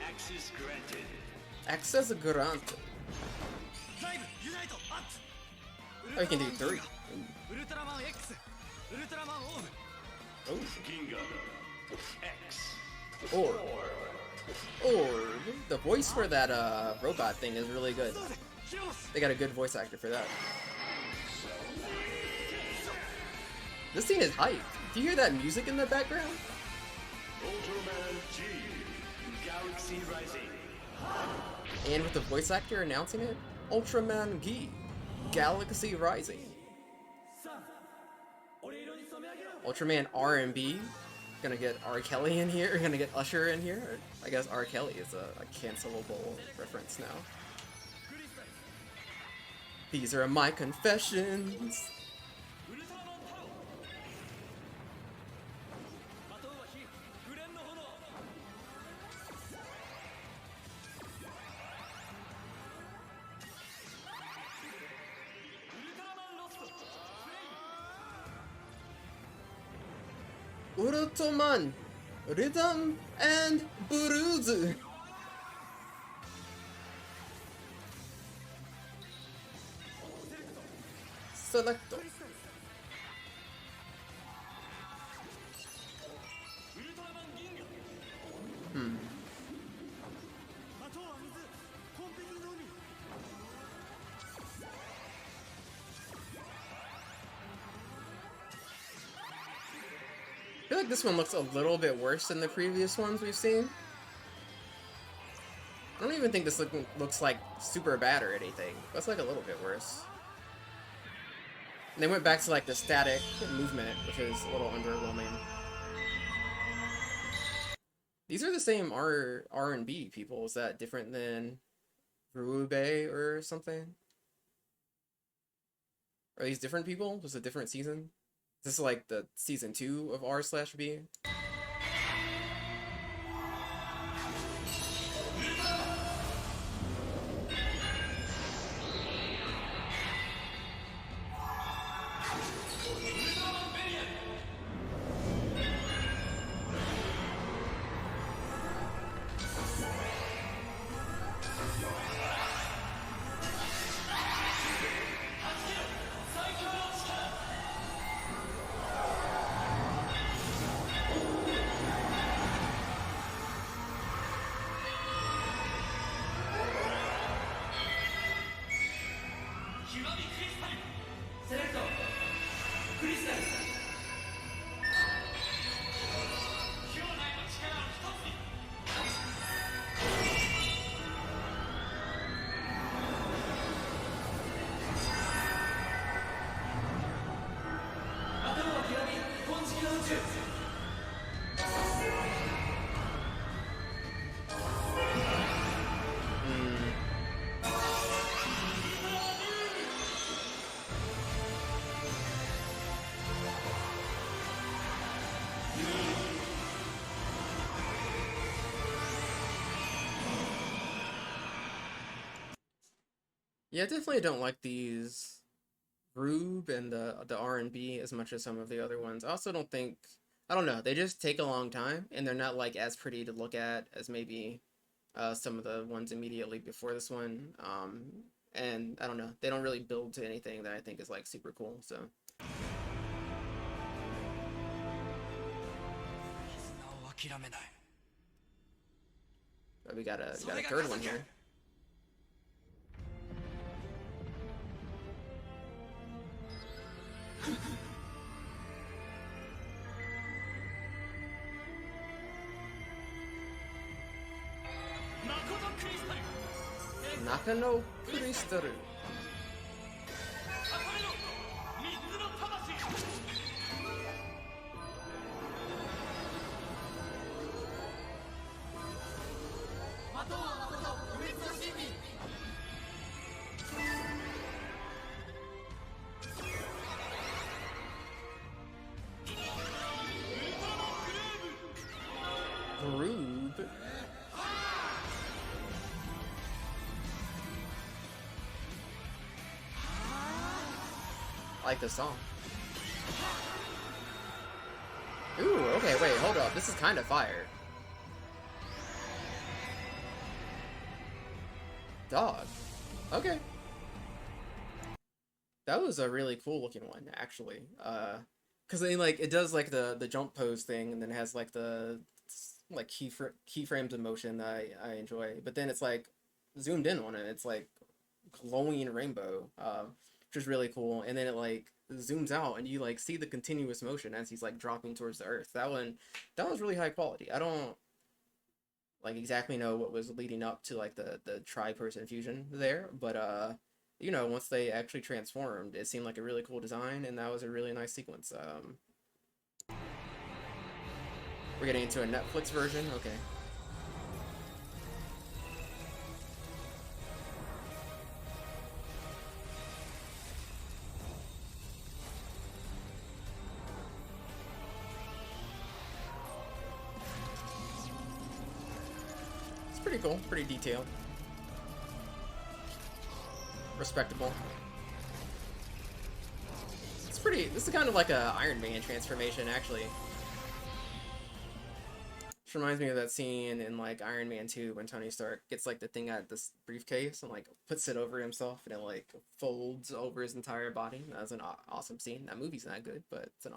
Access granted. Access granted. Oh, you can do 3. Ultraman X, Ultraman Orb. Oh. Ginga. X. Orb. The voice for that robot thing is really good. They got a good voice actor for that. This scene is hype. Do you hear that music in the background? Ultraman G. Galaxy Rising. And with the voice actor announcing it, Ultraman G. Galaxy Rising. Ultraman R&B. Gonna get R. Kelly in here. Gonna get Usher in here. I guess R. Kelly is a cancelable reference now. These are my confessions. Ultraman, Rhythm, and Buruzu. Selecto. ウルトラマン銀河 Hmm. 的は水コンペティのみ I feel like this one looks a little bit worse than the previous ones we've seen. I don't even think this looks like super bad or anything. That's like a little bit worse. And they went back to like the static movement, which is a little underwhelming. These are the same R&B people. Is that different than Ruube or something? Are these different people? Was it a different season? Is this like the season 2 of R/B? Yeah, I definitely don't like these Rube and the R&B as much as some of the other ones. I also don't think, I don't know, they just take a long time and they're not like as pretty to look at as maybe some of the ones immediately before this one. And I don't know, they don't really build to anything that I think is like super cool. So but we got a third one here. Nakano Crystal. Rube. I like this song. Ooh, okay, wait, hold up. This is kind of fire. Dog. Okay. That was a really cool looking one, actually. Cause then like it does like the jump pose thing, and then it has like the like keyframes of motion that I enjoy. But then it's like zoomed in on it. It's like glowing rainbow, which is really cool. And then it like zooms out, and you like see the continuous motion as he's like dropping towards the earth. That was really high quality. I don't like exactly know what was leading up to like the tri-person fusion there, but you know, once they actually transformed, it seemed like a really cool design, and that was a really nice sequence. We're getting into a Netflix version, okay. It's pretty cool, pretty detailed. Respectable. It's pretty, this is kind of like a Iron Man transformation, actually. Which reminds me of that scene in like Iron Man 2 when Tony Stark gets like the thing out of this briefcase and like puts it over himself and it like folds over his entire body. That was an awesome scene. That movie's not good, but it's an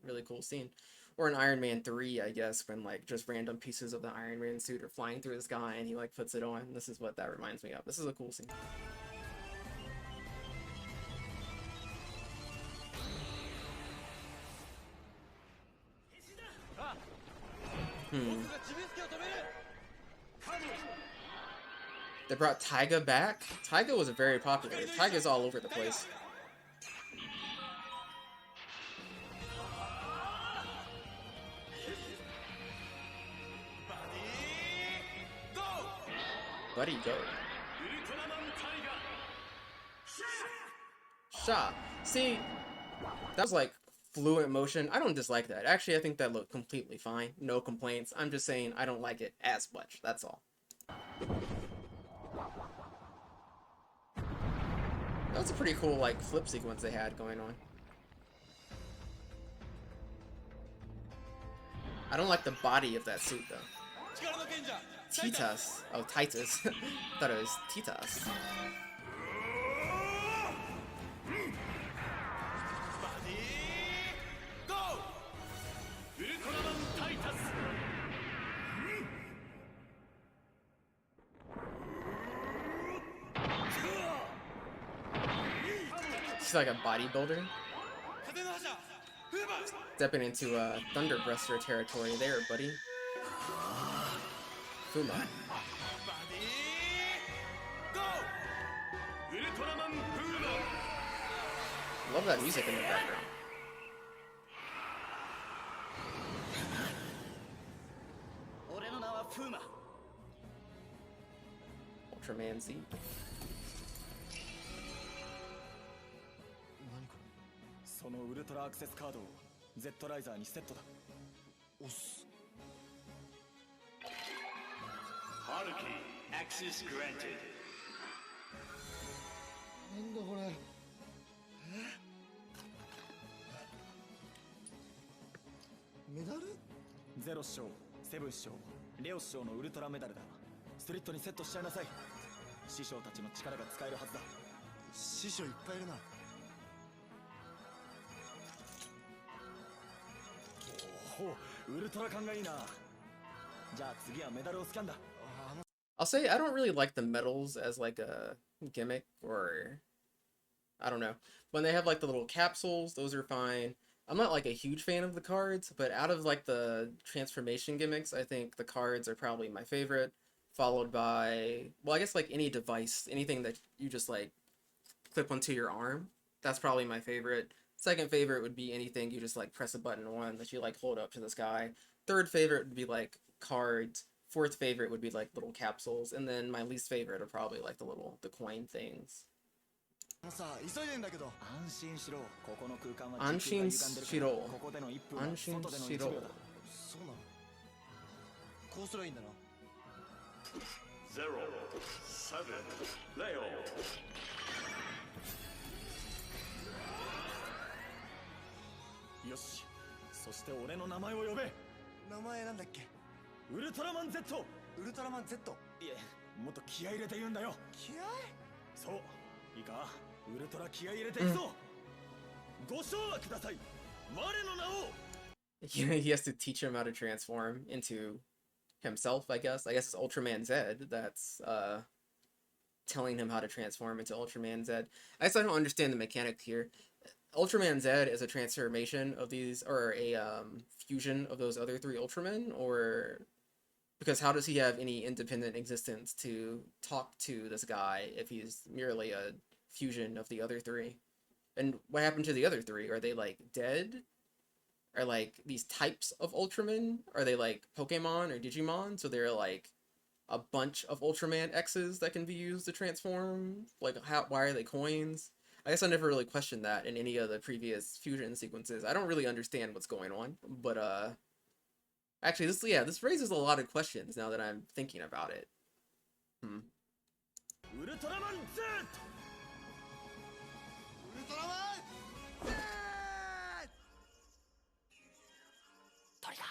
really cool scene. Or in Iron Man 3, I guess, when like just random pieces of the Iron Man suit are flying through the sky and he like puts it on. This is what that reminds me of. This is a cool scene. They brought Taiga back? Taiga was very popular. Taiga's all over the place. Buddy, go. Sha. See, that was like fluent motion. I don't dislike that. Actually, I think that looked completely fine. No complaints. I'm just saying I don't like it as much. That's all. That was a pretty cool like flip sequence they had going on. I don't like the body of that suit though. Titas. Oh, Titus. I thought it was Titas. She's like a bodybuilder. Stepping into Thunderbuster territory there, buddy. Fuma. Love that music in the background. Ultraman Z. そのウルトラアクセスカードを Z ライザーにセットだ。押す。Haruki, access granted. なんだこれ。メダル？ゼロ師匠、セブン師匠、レオ師匠のウルトラメダルだ。スプリットにセットしちゃいなさい。師匠たちの力が使えるはずだ。師匠いっぱいいるな。 I'll say I don't really like the medals as like a gimmick, or I don't know. When they have like the little capsules, those are fine. I'm not like a huge fan of the cards, but out of like the transformation gimmicks, I think the cards are probably my favorite, followed by, well, I guess like any device, anything that you just like clip onto your arm. That's probably my favorite. Second favorite would be anything you just like press a button on that you like hold up to the sky. Third favorite would be like cards. Fourth favorite would be like little capsules. And then my least favorite are probably like the coin things. Anshin Shiro. Anshin Shiro. 0-7 Leo. よし、そして俺の名前を呼べ。名前なんだっけ？ウルトラマン Z。ウルトラマン Z。いえ、もっと気合い入れて言うんだよ。気合？そう、いいか。ウルトラ気合い入れていくぞ。ご唱和ください。我の名を。He has to teach him how to transform into himself, I guess. I guess it's Ultraman Z that's telling him how to transform into Ultraman Z. I guess I don't understand the mechanic here. Ultraman Z is a transformation of these, or a fusion of those other three Ultramen, or because how does he have any independent existence to talk to this guy if he's merely a fusion of the other three? And what happened to the other three? Are they like dead? Are like these types of Ultramen? Are they like Pokemon or Digimon? So they're like a bunch of Ultraman X's that can be used to transform? Like why are they coins? I guess I never really questioned that in any of the previous fusion sequences. I don't really understand what's going on, but actually this raises a lot of questions now that I'm thinking about it. Ultraman Z! Ultraman Z! トリガー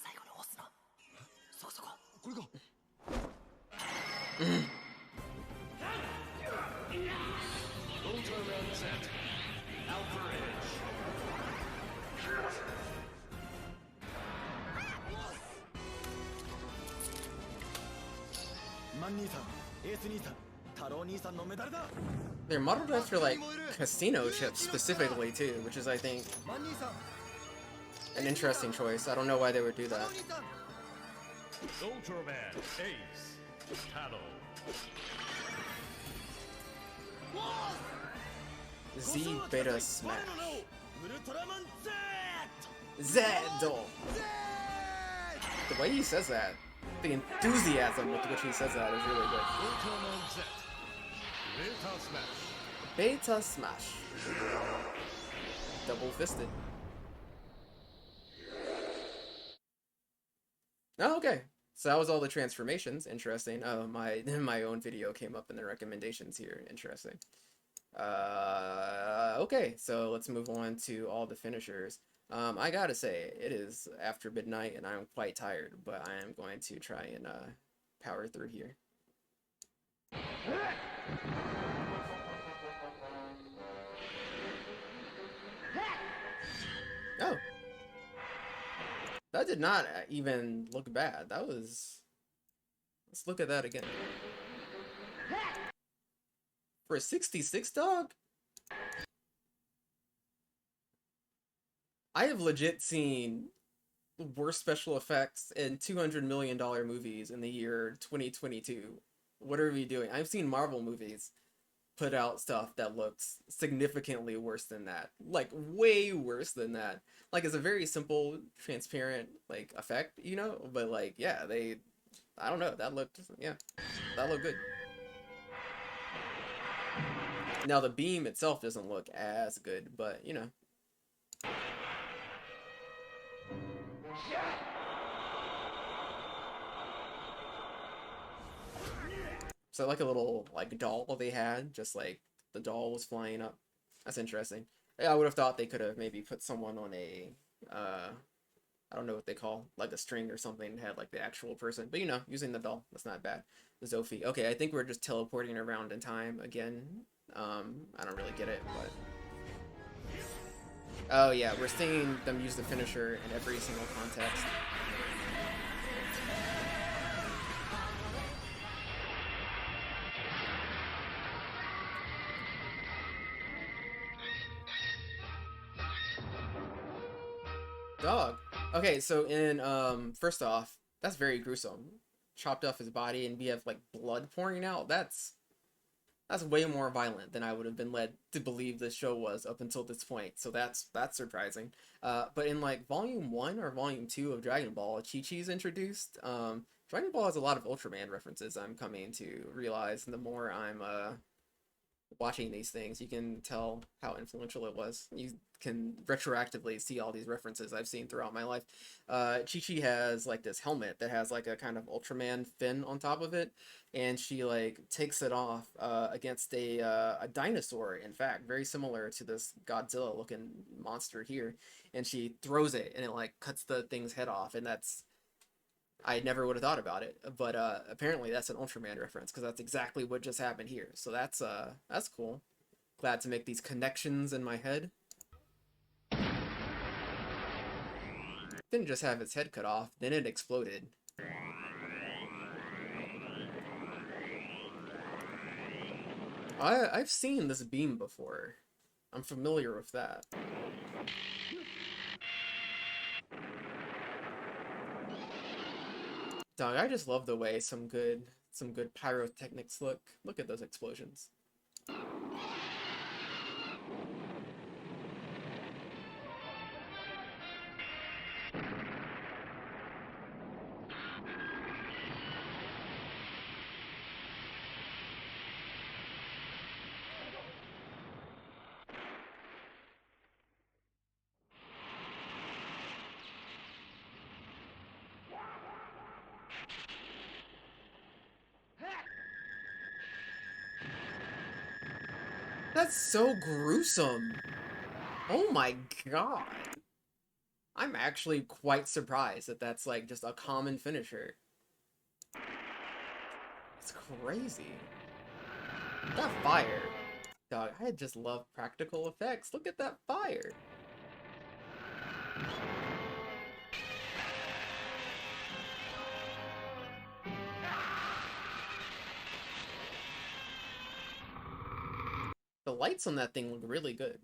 最後に押すの。They're modeled after like casino chips specifically too, which is I think an interesting choice. I don't know why they would do that. Ultraman Ace Taro. Z Beta Smash. Zedo. The way he says that, the enthusiasm with which he says that is really good. Ultraman Z. Beta Smash. Beta Smash. Double fisted. Oh, okay. So that was all the transformations. Interesting. Oh, my own video came up in the recommendations here. Interesting. Okay, so let's move on to all the finishers. I gotta say, it is after midnight and I'm quite tired, but I am going to try and power through here. Oh. That did not even look bad. That was... Let's look at that again. For a 66, dog? I have legit seen worse special effects in $200 million movies in the year 2022. What are we doing? I've seen Marvel movies put out stuff that looks significantly worse than that. Like, way worse than that. Like, it's a very simple, transparent, like, effect, you know? But, like, yeah, I don't know, that looked good. Now, the beam itself doesn't look as good, but, you know. So, like a little, like, doll they had, just, like, the doll was flying up. That's interesting. Yeah, I would have thought they could have maybe put someone on a, I don't know what they call, like a string or something, and had, like, the actual person. But, you know, using the doll, that's not bad. The Zophie. Okay, I think we're just teleporting around in time again. I don't really get it, but... Oh, yeah, we're seeing them use the finisher in every single context. Dog. Okay, so in, first off, that's very gruesome. Chopped off his body and we have, like, blood pouring out. That's way more violent than I would have been led to believe this show was up until this point. So that's surprising. But in, like, Volume 1 or Volume 2 of Dragon Ball, Chi-Chi's introduced. Dragon Ball has a lot of Ultraman references, I'm coming to realize. And the more I'm, watching these things, you can tell how influential it was. You can retroactively see all these references I've seen throughout my life. Chi-Chi has like this helmet that has like a kind of Ultraman fin on top of it, and she like takes it off against a dinosaur, in fact, very similar to this Godzilla looking monster here, and she throws it and it like cuts the thing's head off, and that's... I never would have thought about it, but apparently that's an Ultraman reference, because that's exactly what just happened here. So that's cool. Glad to make these connections in my head. Didn't just have its head cut off, then it exploded. I've seen this beam before. I'm familiar with that. Dog, I just love the way some good pyrotechnics look. Look at those explosions. That's so gruesome. Oh my god. I'm actually quite surprised that that's like just a common finisher. It's crazy. That fire. Dog, I just love practical effects. Look at that fire. The lights on that thing look really good.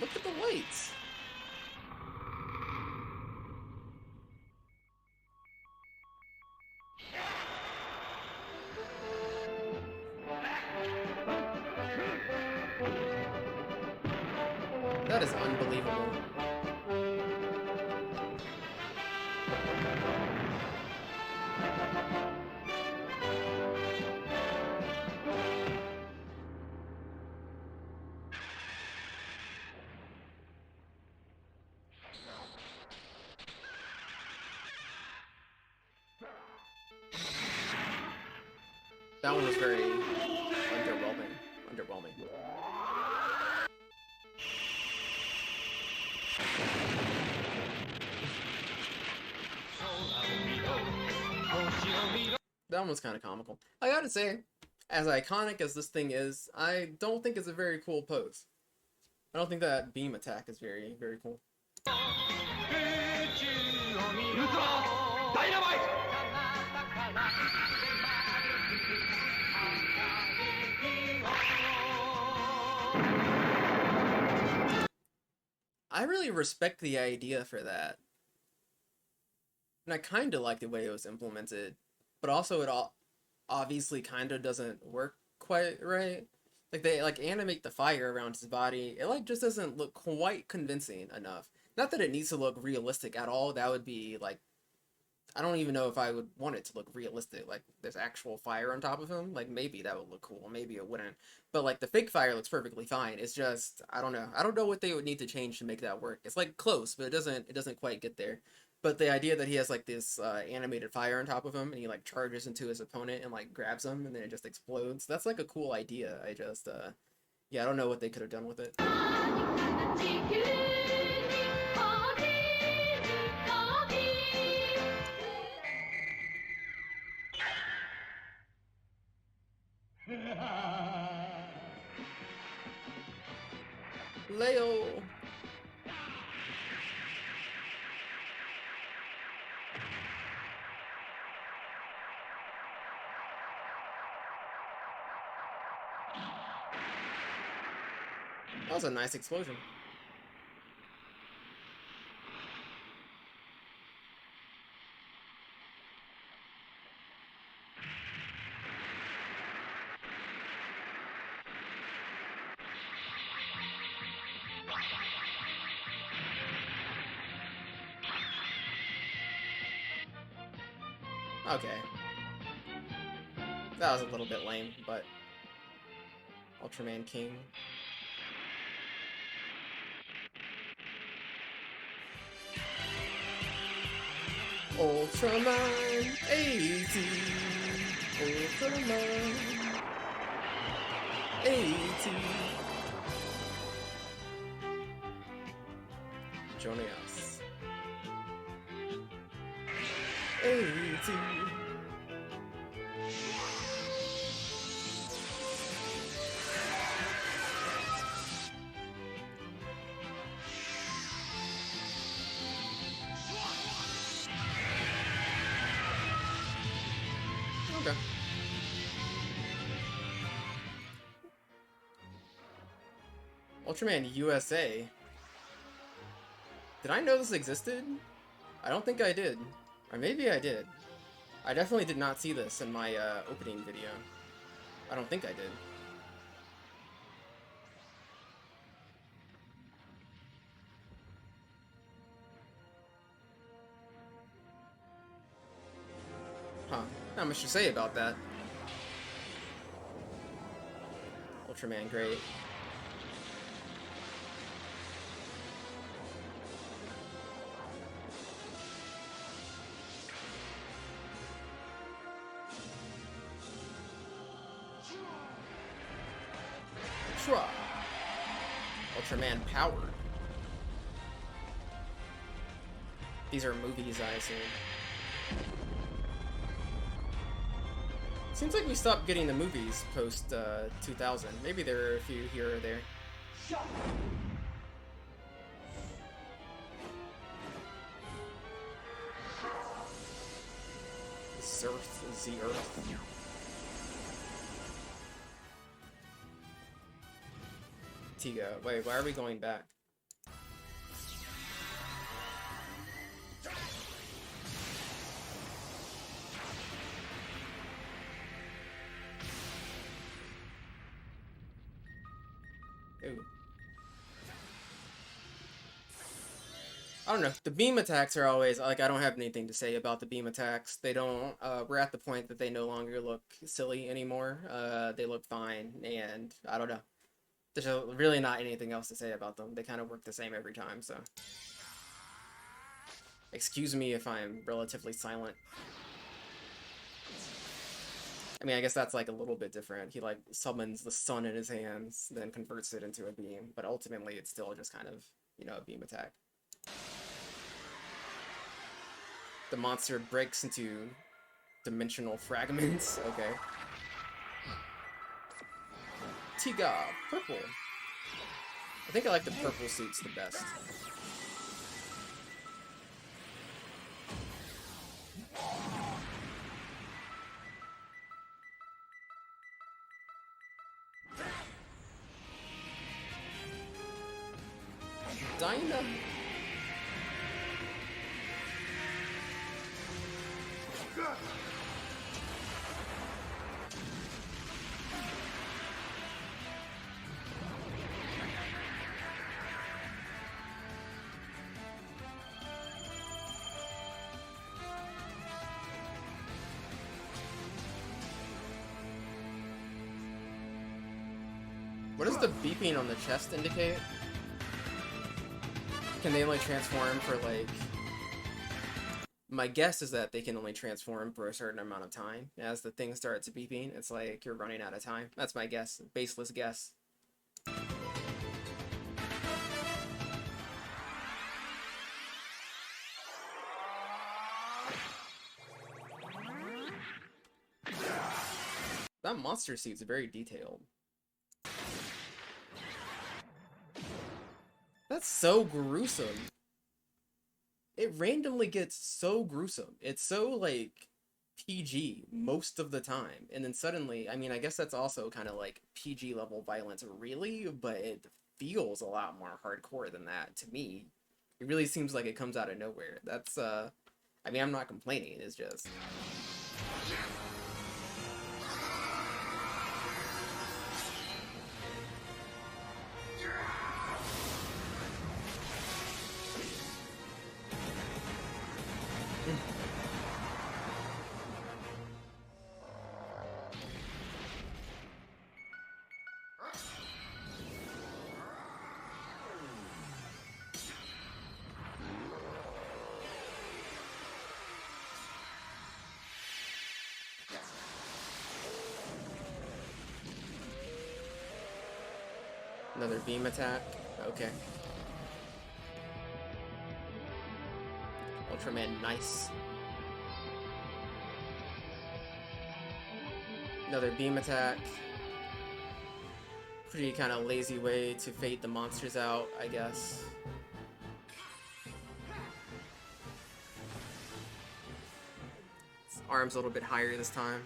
Look at the lights. That is unbelievable. That one was very underwhelming. Underwhelming. That one was kind of comical. I gotta say, as iconic as this thing is, I don't think it's a very cool pose. I don't think that beam attack is very, very cool. I really respect the idea for that. And I kind of like the way it was implemented. But also it all obviously kind of doesn't work quite right. Like they like animate the fire around his body. It like just doesn't look quite convincing enough. Not that it needs to look realistic at all. That would be like I don't even know if I would want it to look realistic. Like there's actual fire on top of him. Like maybe that would look cool. Maybe it wouldn't. But like the fake fire looks perfectly fine. It's just I don't know. I don't know what they would need to change to make that work. It's like close, but it doesn't quite get there. But the idea that he has like this animated fire on top of him and he like charges into his opponent and like grabs him and then it just explodes. That's like a cool idea. I just yeah, I don't know what they could have done with it. Leo. That was a nice explosion. Okay. That was a little bit lame, but Ultraman King. Ultraman 80. Ultraman 80. Jonas 80. Okay. Ultraman USA. Did I know this existed? I don't think I did. Or maybe I did. I definitely did not see this in my opening video. I don't think I did. Huh. Not much to say about that. Ultraman, great. Ultra. Ultraman powered. These are movies, I assume. Seems like we stopped getting the movies post 2000. Maybe there are a few here or there. Zerth, Z-Earth. Tiga. Wait, why are we going back? Ooh. I don't know. The beam attacks are always like, I don't have anything to say about the beam attacks. They don't. We're at the point that they no longer look silly anymore. They look fine, and I don't know. There's really not anything else to say about them. They kind of work the same every time. So, excuse me if I'm relatively silent. I mean, I guess that's like a little bit different. He like summons the sun in his hands, then converts it into a beam. But ultimately, it's still just kind of, you know, a beam attack. The monster breaks into dimensional fragments. Okay. Tiga, purple. I think I like the purple suits the best. Dinah. What does the beeping on the chest indicate? Can they only transform for like... My guess is that they can only transform for a certain amount of time. As the thing starts beeping, it's like you're running out of time. That's my guess. Baseless guess. That monster suit's very detailed. That's so gruesome. It randomly gets so gruesome. It's so, like, PG most of the time. And then suddenly, I mean, I guess that's also kind of like PG level violence, really, but it feels a lot more hardcore than that to me. It really seems like it comes out of nowhere. That's, I mean, I'm not complaining, it's just... Another beam attack. Okay. Ultraman, nice. Another beam attack. Pretty kind of lazy way to fade the monsters out, I guess. His arm's a little bit higher this time.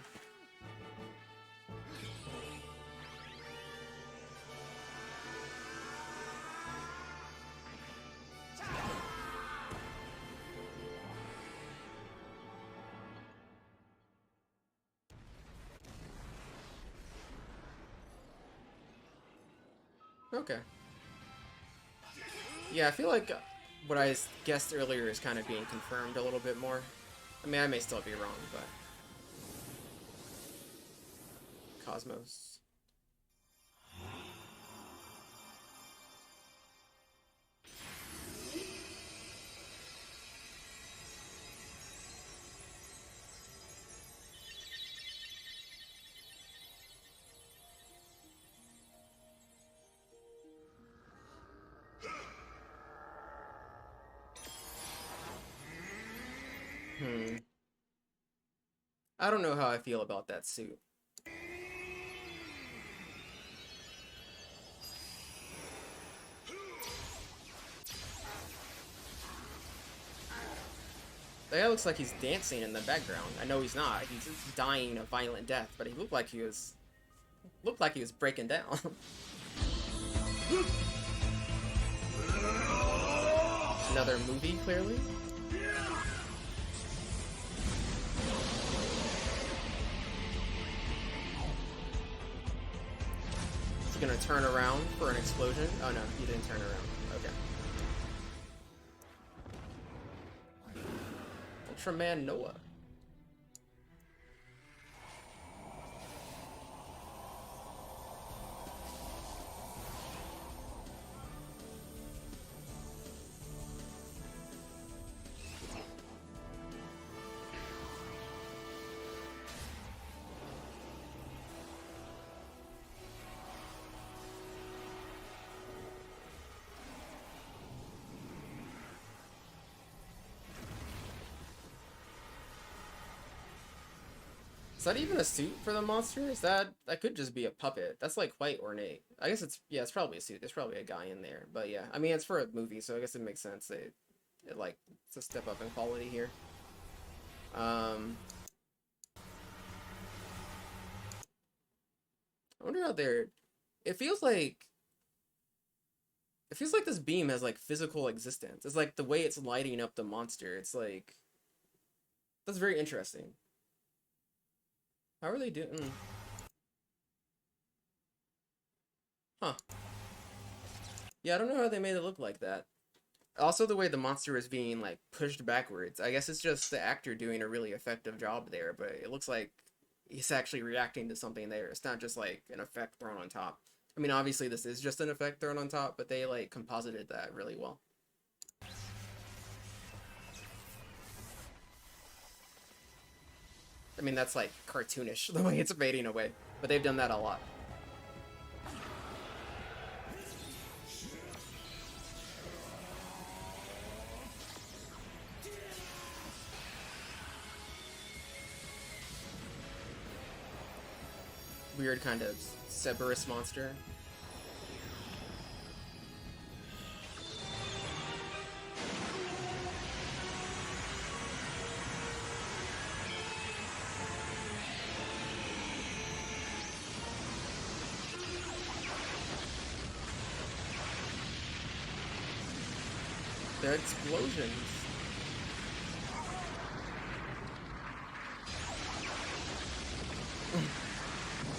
Okay. Yeah, I feel like what I guessed earlier is kind of being confirmed a little bit more. I mean, I may still be wrong, but... Cosmos. I don't know how I feel about that suit. The guy looks like he's dancing in the background. I know he's not. He's dying a violent death, but he looked like he was breaking down. Another movie, clearly. Is he gonna turn around for an explosion? Oh no, he didn't turn around. Okay. Ultraman Noah. Is that even a suit for the monster? Is that could just be a puppet? That's like quite ornate. I guess it's it's probably a suit. There's probably a guy in there. But yeah, I mean it's for a movie, so I guess it makes sense. It's a step up in quality here. I wonder how they're. It feels like this beam has like physical existence. It's like the way it's lighting up the monster. It's like that's very interesting. How are they doing? Huh. Yeah, I don't know how they made it look like that. Also, the way the monster is being, like, pushed backwards. I guess it's just the actor doing a really effective job there, but it looks like he's actually reacting to something there. It's not just, like, an effect thrown on top. I mean, obviously this is just an effect thrown on top, but they, like, composited that really well. I mean, that's, like, cartoonish, the way it's fading away. But they've done that a lot. Weird kind of Cerberus monster. The explosions.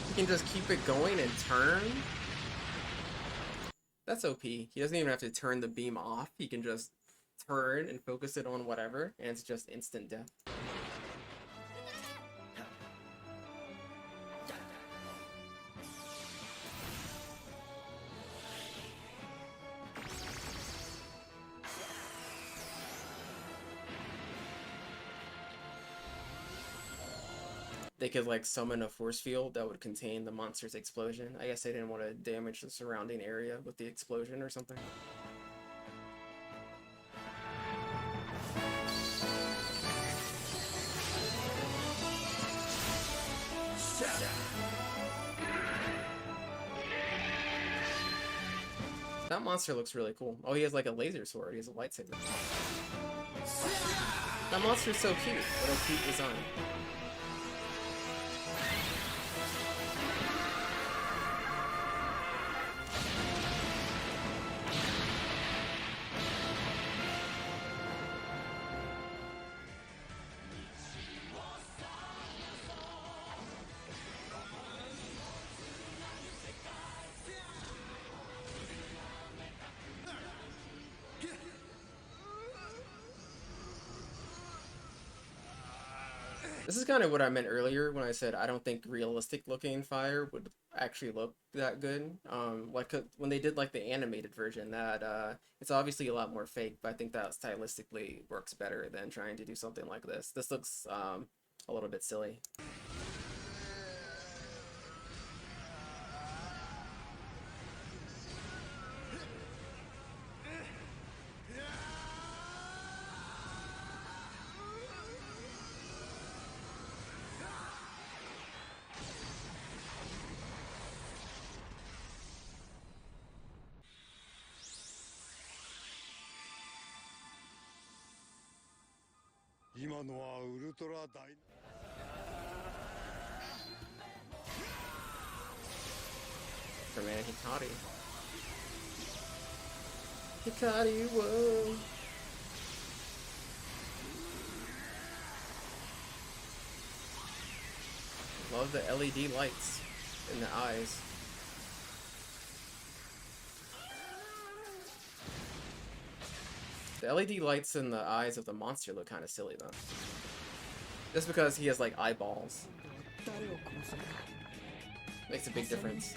He can just keep it going and turn? That's OP. He doesn't even have to turn the beam off. He can just turn and focus it on whatever, and it's just instant death. They could like summon a force field that would contain the monster's explosion. I guess they didn't want to damage the surrounding area with the explosion or something. That monster looks really cool. Oh, he has like a laser sword. He has a lightsaber. That monster's so cute. What a cute design. This is kind of what I meant earlier when I said I don't think realistic looking fire would actually look that good. Like when they did like the animated version, that it's obviously a lot more fake, but I think that stylistically works better than trying to do something like this. This looks a little bit silly. Ultraman Hikari. Hikari, whoa. Love the LED lights in the eyes. The LED lights in the eyes of the monster look kind of silly though. Just because he has like eyeballs. Makes a big difference.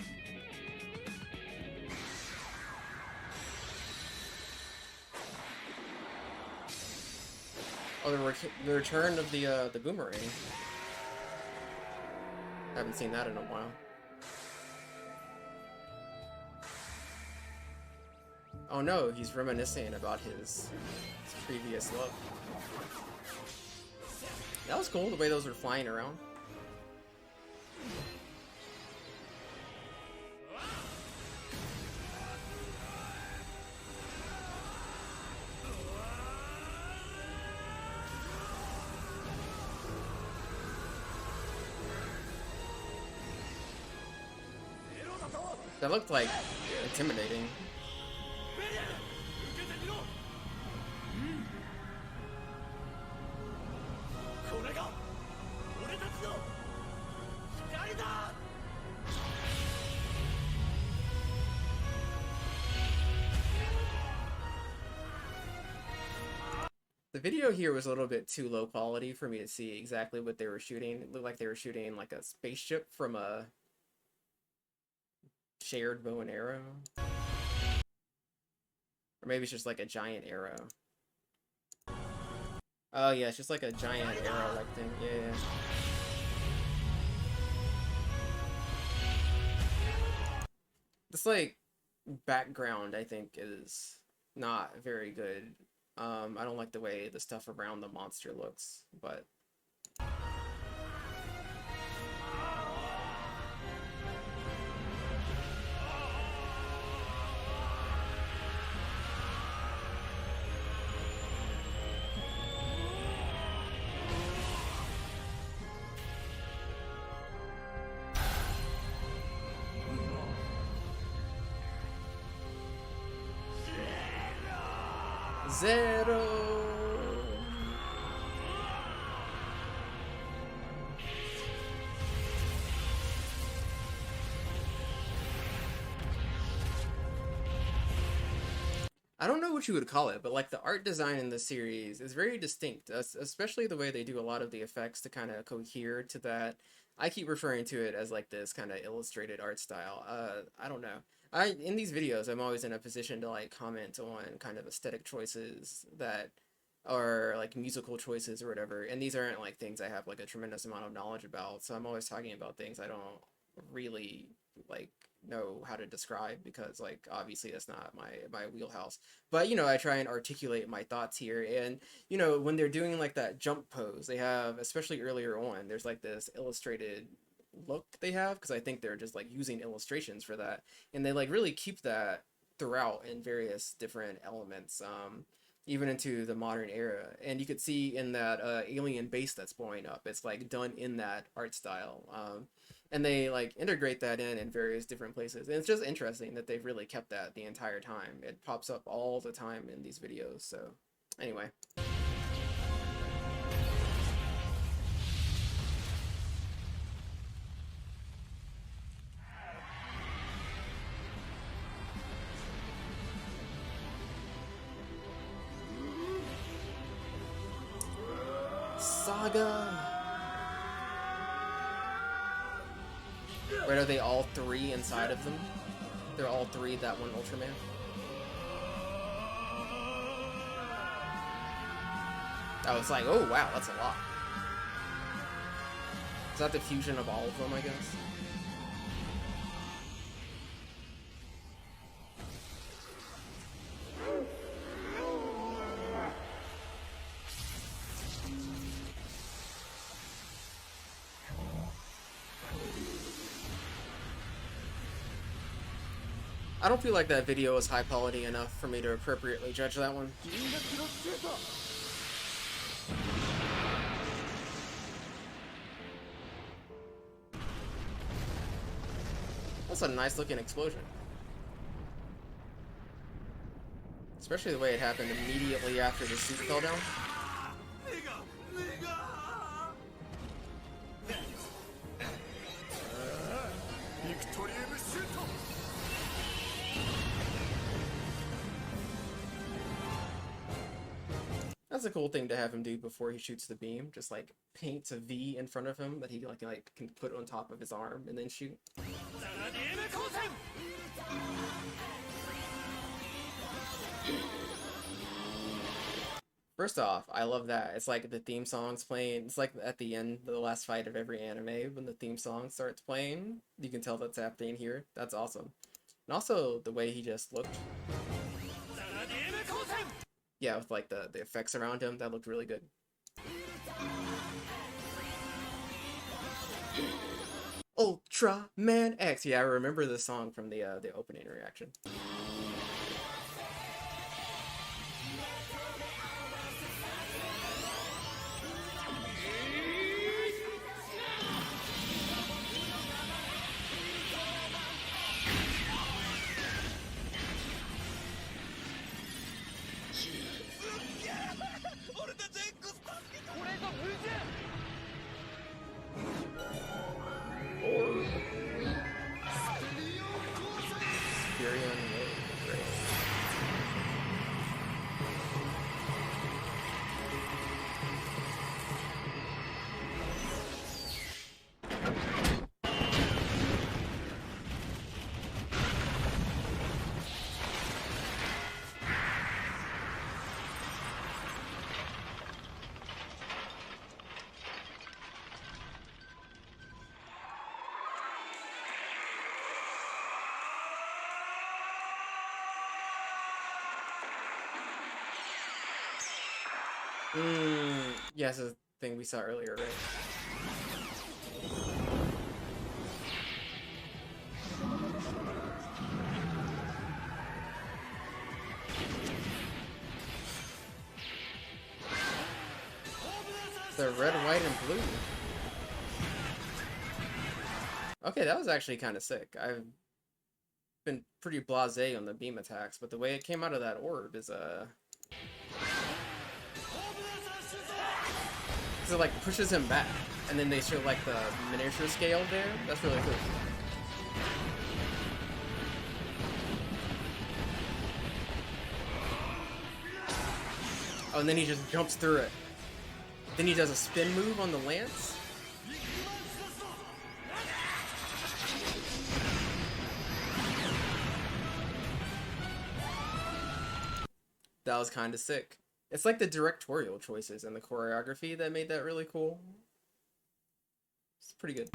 Oh, the return of the boomerang. Haven't seen that in a while. Oh no, he's reminiscing about his previous love. That was cool, the way those were flying around. That looked like intimidating. The video here was a little bit too low quality for me to see exactly what they were shooting. It looked like they were shooting like a spaceship from a shared bow and arrow. Or maybe it's just like a giant arrow. Oh yeah, it's just like a giant arrow-like thing. Yeah. This like background I think is not very good. I don't like the way the stuff around the monster looks, but Zero. I don't know what you would call it, but like the art design in this series is very distinct, especially the way they do a lot of the effects to kind of cohere to that. I keep referring to it as like this kind of illustrated art style. I don't know. In these videos, I'm always in a position to like comment on kind of aesthetic choices that are like musical choices or whatever. And these aren't like things I have like a tremendous amount of knowledge about. So I'm always talking about things I don't really like know how to describe because like obviously that's not my wheelhouse. But you know, I try and articulate my thoughts here. And you know, when they're doing like that jump pose, they have, especially earlier on, there's like this illustrated look they have because I think they're just like using illustrations for that, and they like really keep that throughout in various different elements, even into the modern era. And you could see in that alien base that's blowing up, it's like done in that art style, and they like integrate that in various different places, and it's just interesting that they've really kept that the entire time. It pops up all the time in these videos. So anyway. Saga. Wait, are they all three inside of them? They're all three that one Ultraman? Oh, it's like, oh wow, that's a lot. Is that the fusion of all of them, I guess? I don't feel like that video is high quality enough for me to appropriately judge that one. That's a nice looking explosion. Especially the way it happened immediately after the suit fell down. That's a cool thing to have him do before he shoots the beam. Just like paints a V in front of him that he like can put on top of his arm and then shoot. First off, I love that. It's like the theme song's playing. It's like at the end, the last fight of every anime, when the theme song starts playing. You can tell that's happening here. That's awesome. And also, the way he just looked. Yeah, with like the effects around him, that looked really good. Ultraman X. Yeah, I remember the song from the opening reaction. Yeah, it's a thing we saw earlier, right? The red, white, and blue. Okay, that was actually kind of sick. I've been pretty blasé on the beam attacks, but the way it came out of that orb is so it like pushes him back, and then they show like the miniature scale there. That's really cool. Oh, and then he just jumps through it. Then he does a spin move on the lance. That was kind of sick. It's like the directorial choices and the choreography that made that really cool. It's pretty good.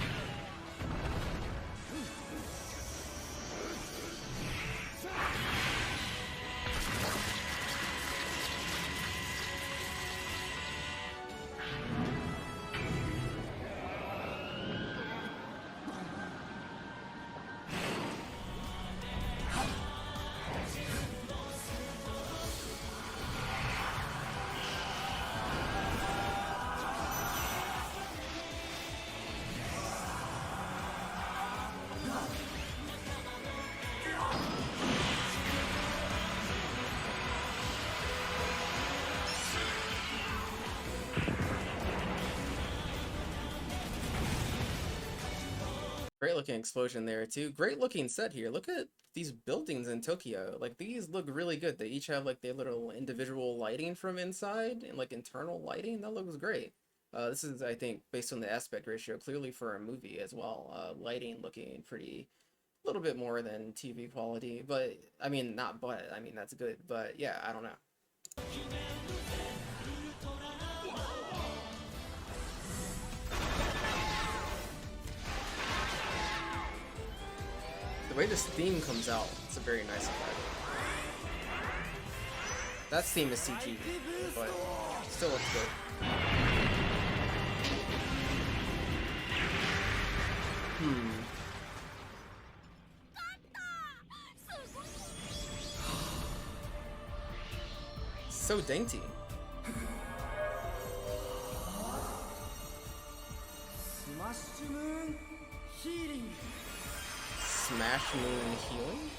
Great looking explosion there too. Great looking set here. Look at these buildings in Tokyo. Like these look really good. They each have like their little individual lighting from inside and like internal lighting. That looks great. This is, I think, based on the aspect ratio, clearly for a movie as well. Lighting looking pretty, a little bit more than TV quality, but I mean, I mean, that's good. But yeah, I don't know. The way this theme comes out, it's a very nice effect. That theme is CG, but still looks good. So dainty. Smash Moon healing?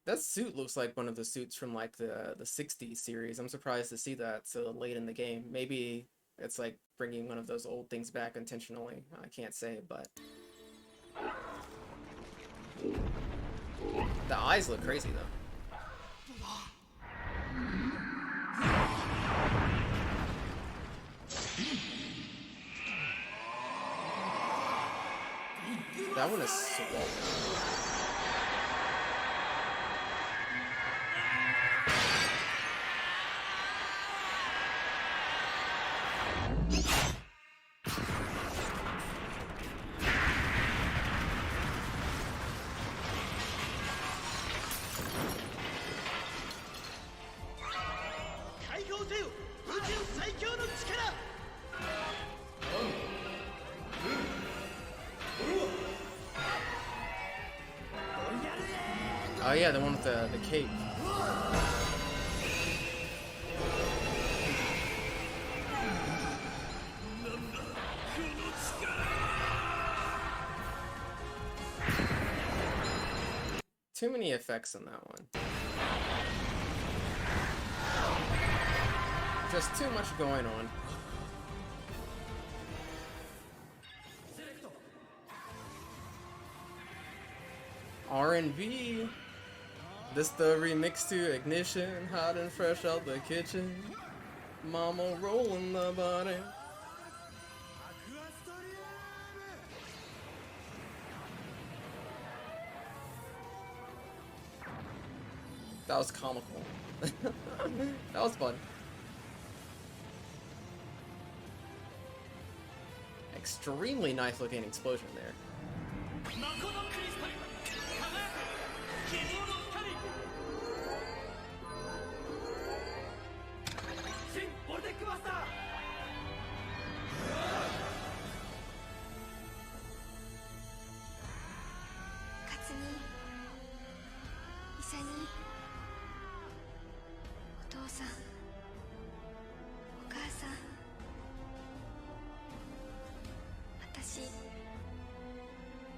That suit looks like one of the suits from like the 60s series. I'm surprised to see that so late in the game. Maybe it's like bringing one of those old things back intentionally. I can't say, but the eyes look crazy though. That one is swollen. Oh yeah, the one with the cape. Too many effects in that one. Just too much going on. R&B. This the remix to Ignition, hot and fresh out the kitchen. Mama rolling the body. That was comical. That was fun. Extremely nice looking explosion there.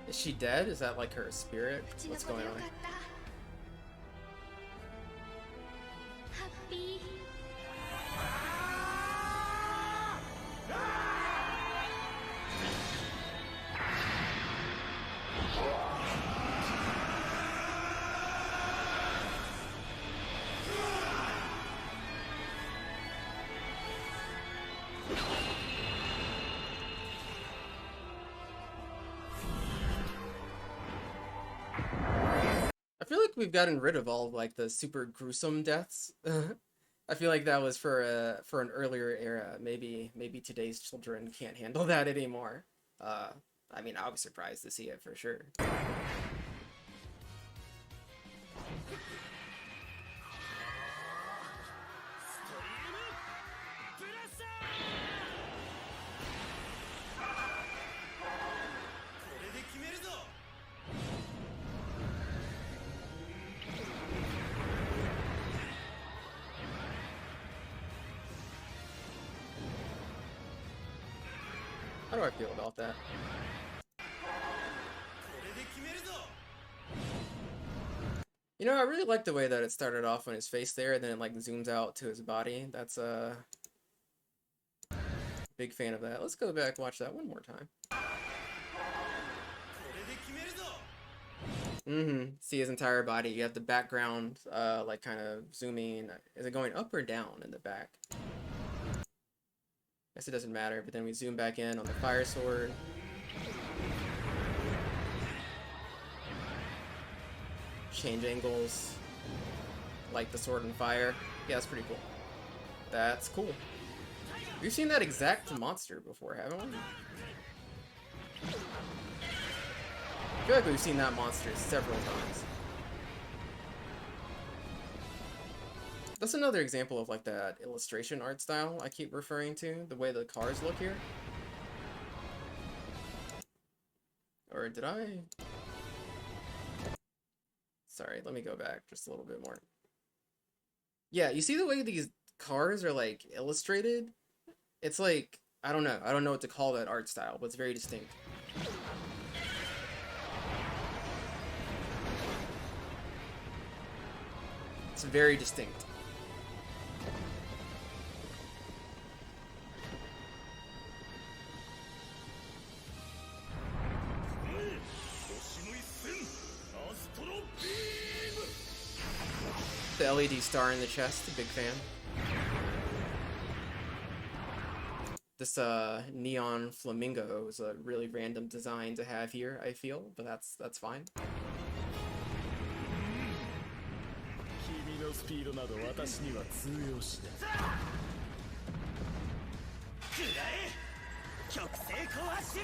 Is she dead? Is that like her spirit? What's going on? I feel like we've gotten rid of all of, like the super gruesome deaths. I feel like that was for an earlier era. Maybe today's children can't handle that anymore. I mean, I was surprised to see it for sure. How do I feel about that? You know, I really like the way that it started off on his face there, and then it like zooms out to his body. That's a big fan of that. Let's go back and watch that one more time. See his entire body. You have the background, like kind of zooming. Is it going up or down in the back? Guess it doesn't matter, but then we zoom back in on the fire sword. Change angles, like the sword and fire. Yeah, that's pretty cool. That's cool. We've seen that exact monster before, haven't we? I feel like we've seen that monster several times. That's another example of like that illustration art style I keep referring to, the way the cars look here. Or did I? Sorry, let me go back just a little bit more. Yeah, you see the way these cars are like illustrated? It's like I don't know. I don't know what to call that art style, but it's very distinct. It's very distinct. The LED star in the chest, big fan. This neon flamingo is a really random design to have here, I feel, but that's fine. 君のスピードなど私には通用しないくらえ極星高圧手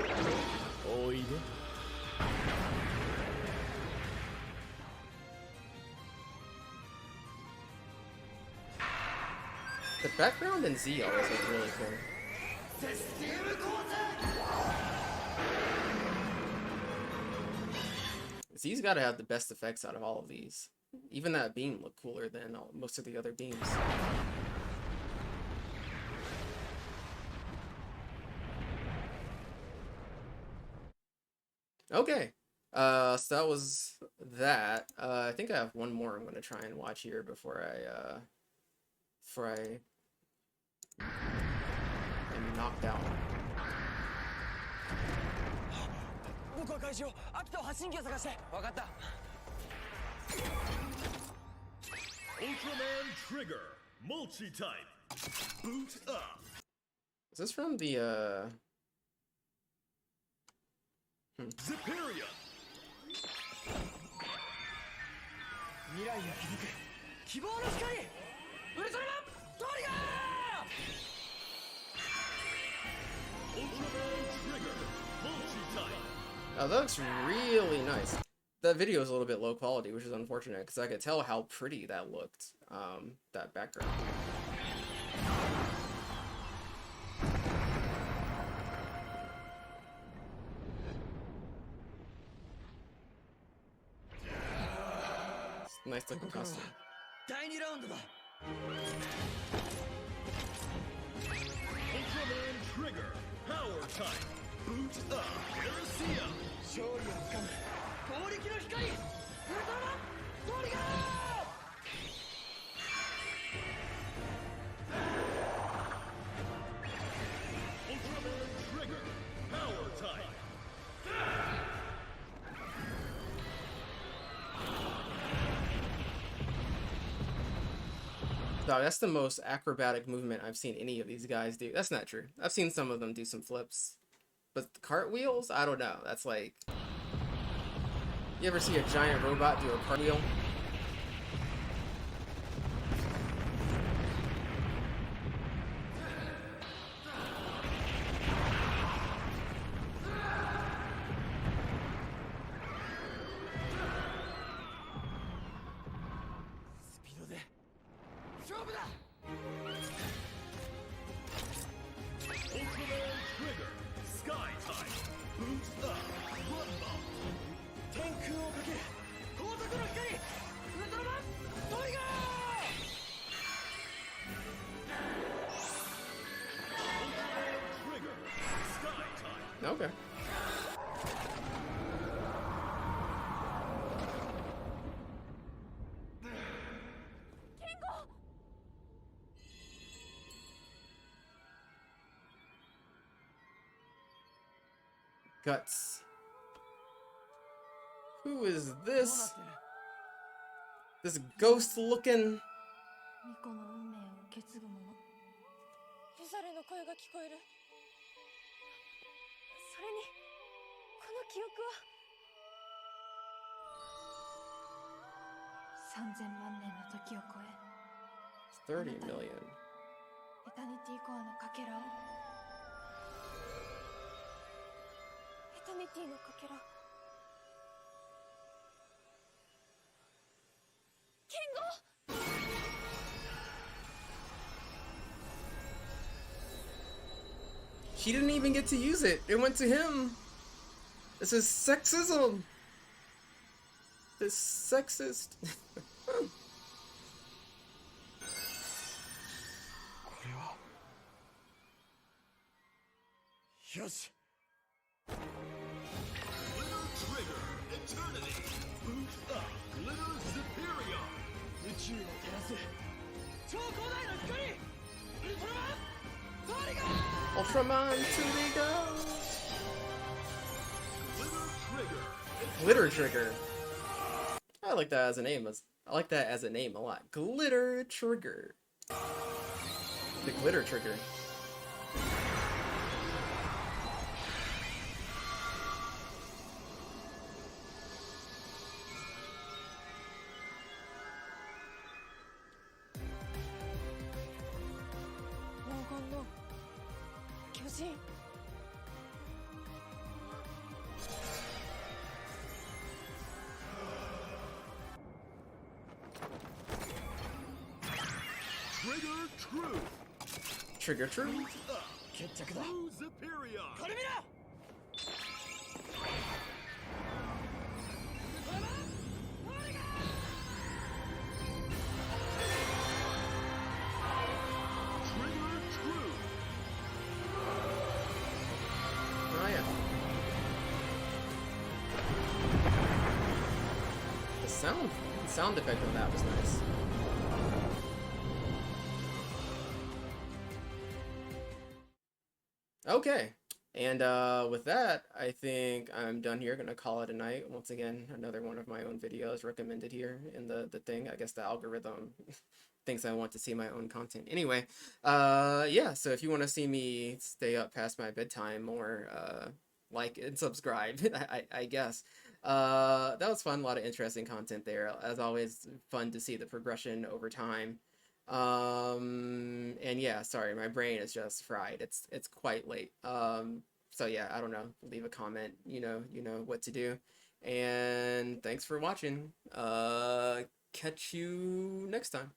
裏剣おいで The background in Z always looks really cool. Z's gotta have the best effects out of all of these. Even that beam looked cooler than most of the other beams. Okay. So that was that. I think I have one more I'm gonna try and watch here before I am knocked out. 僕は開始を秋田を発信機を探して分かった Ultraman Trigger Multi-Type Boot Up. Is this from the Superior. 未来を築く希望の光ウルトラマントリガー Ultraman Trigger Multi-Type. Oh, that looks really nice. That video is a little bit low quality, which is unfortunate, because I could tell how pretty that looked, that background. Nice looking costume. 第2ラウンドだ Ultraman Trigger Power Type Boot Up. Garcia. 勝利をつかむ攻撃の光ウルトラマントリガー Ultraman Trigger Power Type. No, that's the most acrobatic movement I've seen any of these guys do. That's not true. I've seen some of them do some flips. But the cartwheels? I don't know. That's like... You ever see a giant robot do a cartwheel? Ultraman Trigger Sky Type Boot Up. Run Bump. 天空をかける光沢の光ウルトラマントリガー Ultraman Trigger Sky Type. Okay. Guts. Who is this? This ghost looking... 巫女の運命を受け継ぐ者ユザレの声が聞こえるそれにこの記憶は3000万年の時を超え30 million. エタニティコアのかけらをエタニティのかけらケンゴ She didn't even get to use it. It went to him. This is sexism. This sexist. これはよし Trigger Eternity Boost Up Glitter Superior 宇宙を照らす超広大な光ウルトラマントリガー Ultraman to the go! Glitter Trigger Glitter Trigger. I like that as a name. I like that as a name a lot. Glitter Trigger. The Glitter Trigger. Trigger True Trigger True. 決着だ True Superior これ見ろ Trigger True Oh yeah. The sound effect on that was nice. Okay. And with that, I think I'm done here. Gonna call it a night. Once again, another one of my own videos recommended here in the thing. I guess the algorithm thinks I want to see my own content. Anyway, yeah, so if you want to see me stay up past my bedtime or like and subscribe, I guess. That was fun. A lot of interesting content there. As always, fun to see the progression over time. And yeah, sorry, my brain is just fried. It's quite late. So yeah, I don't know. Leave a comment. You know what to do. And thanks for watching. Catch you next time.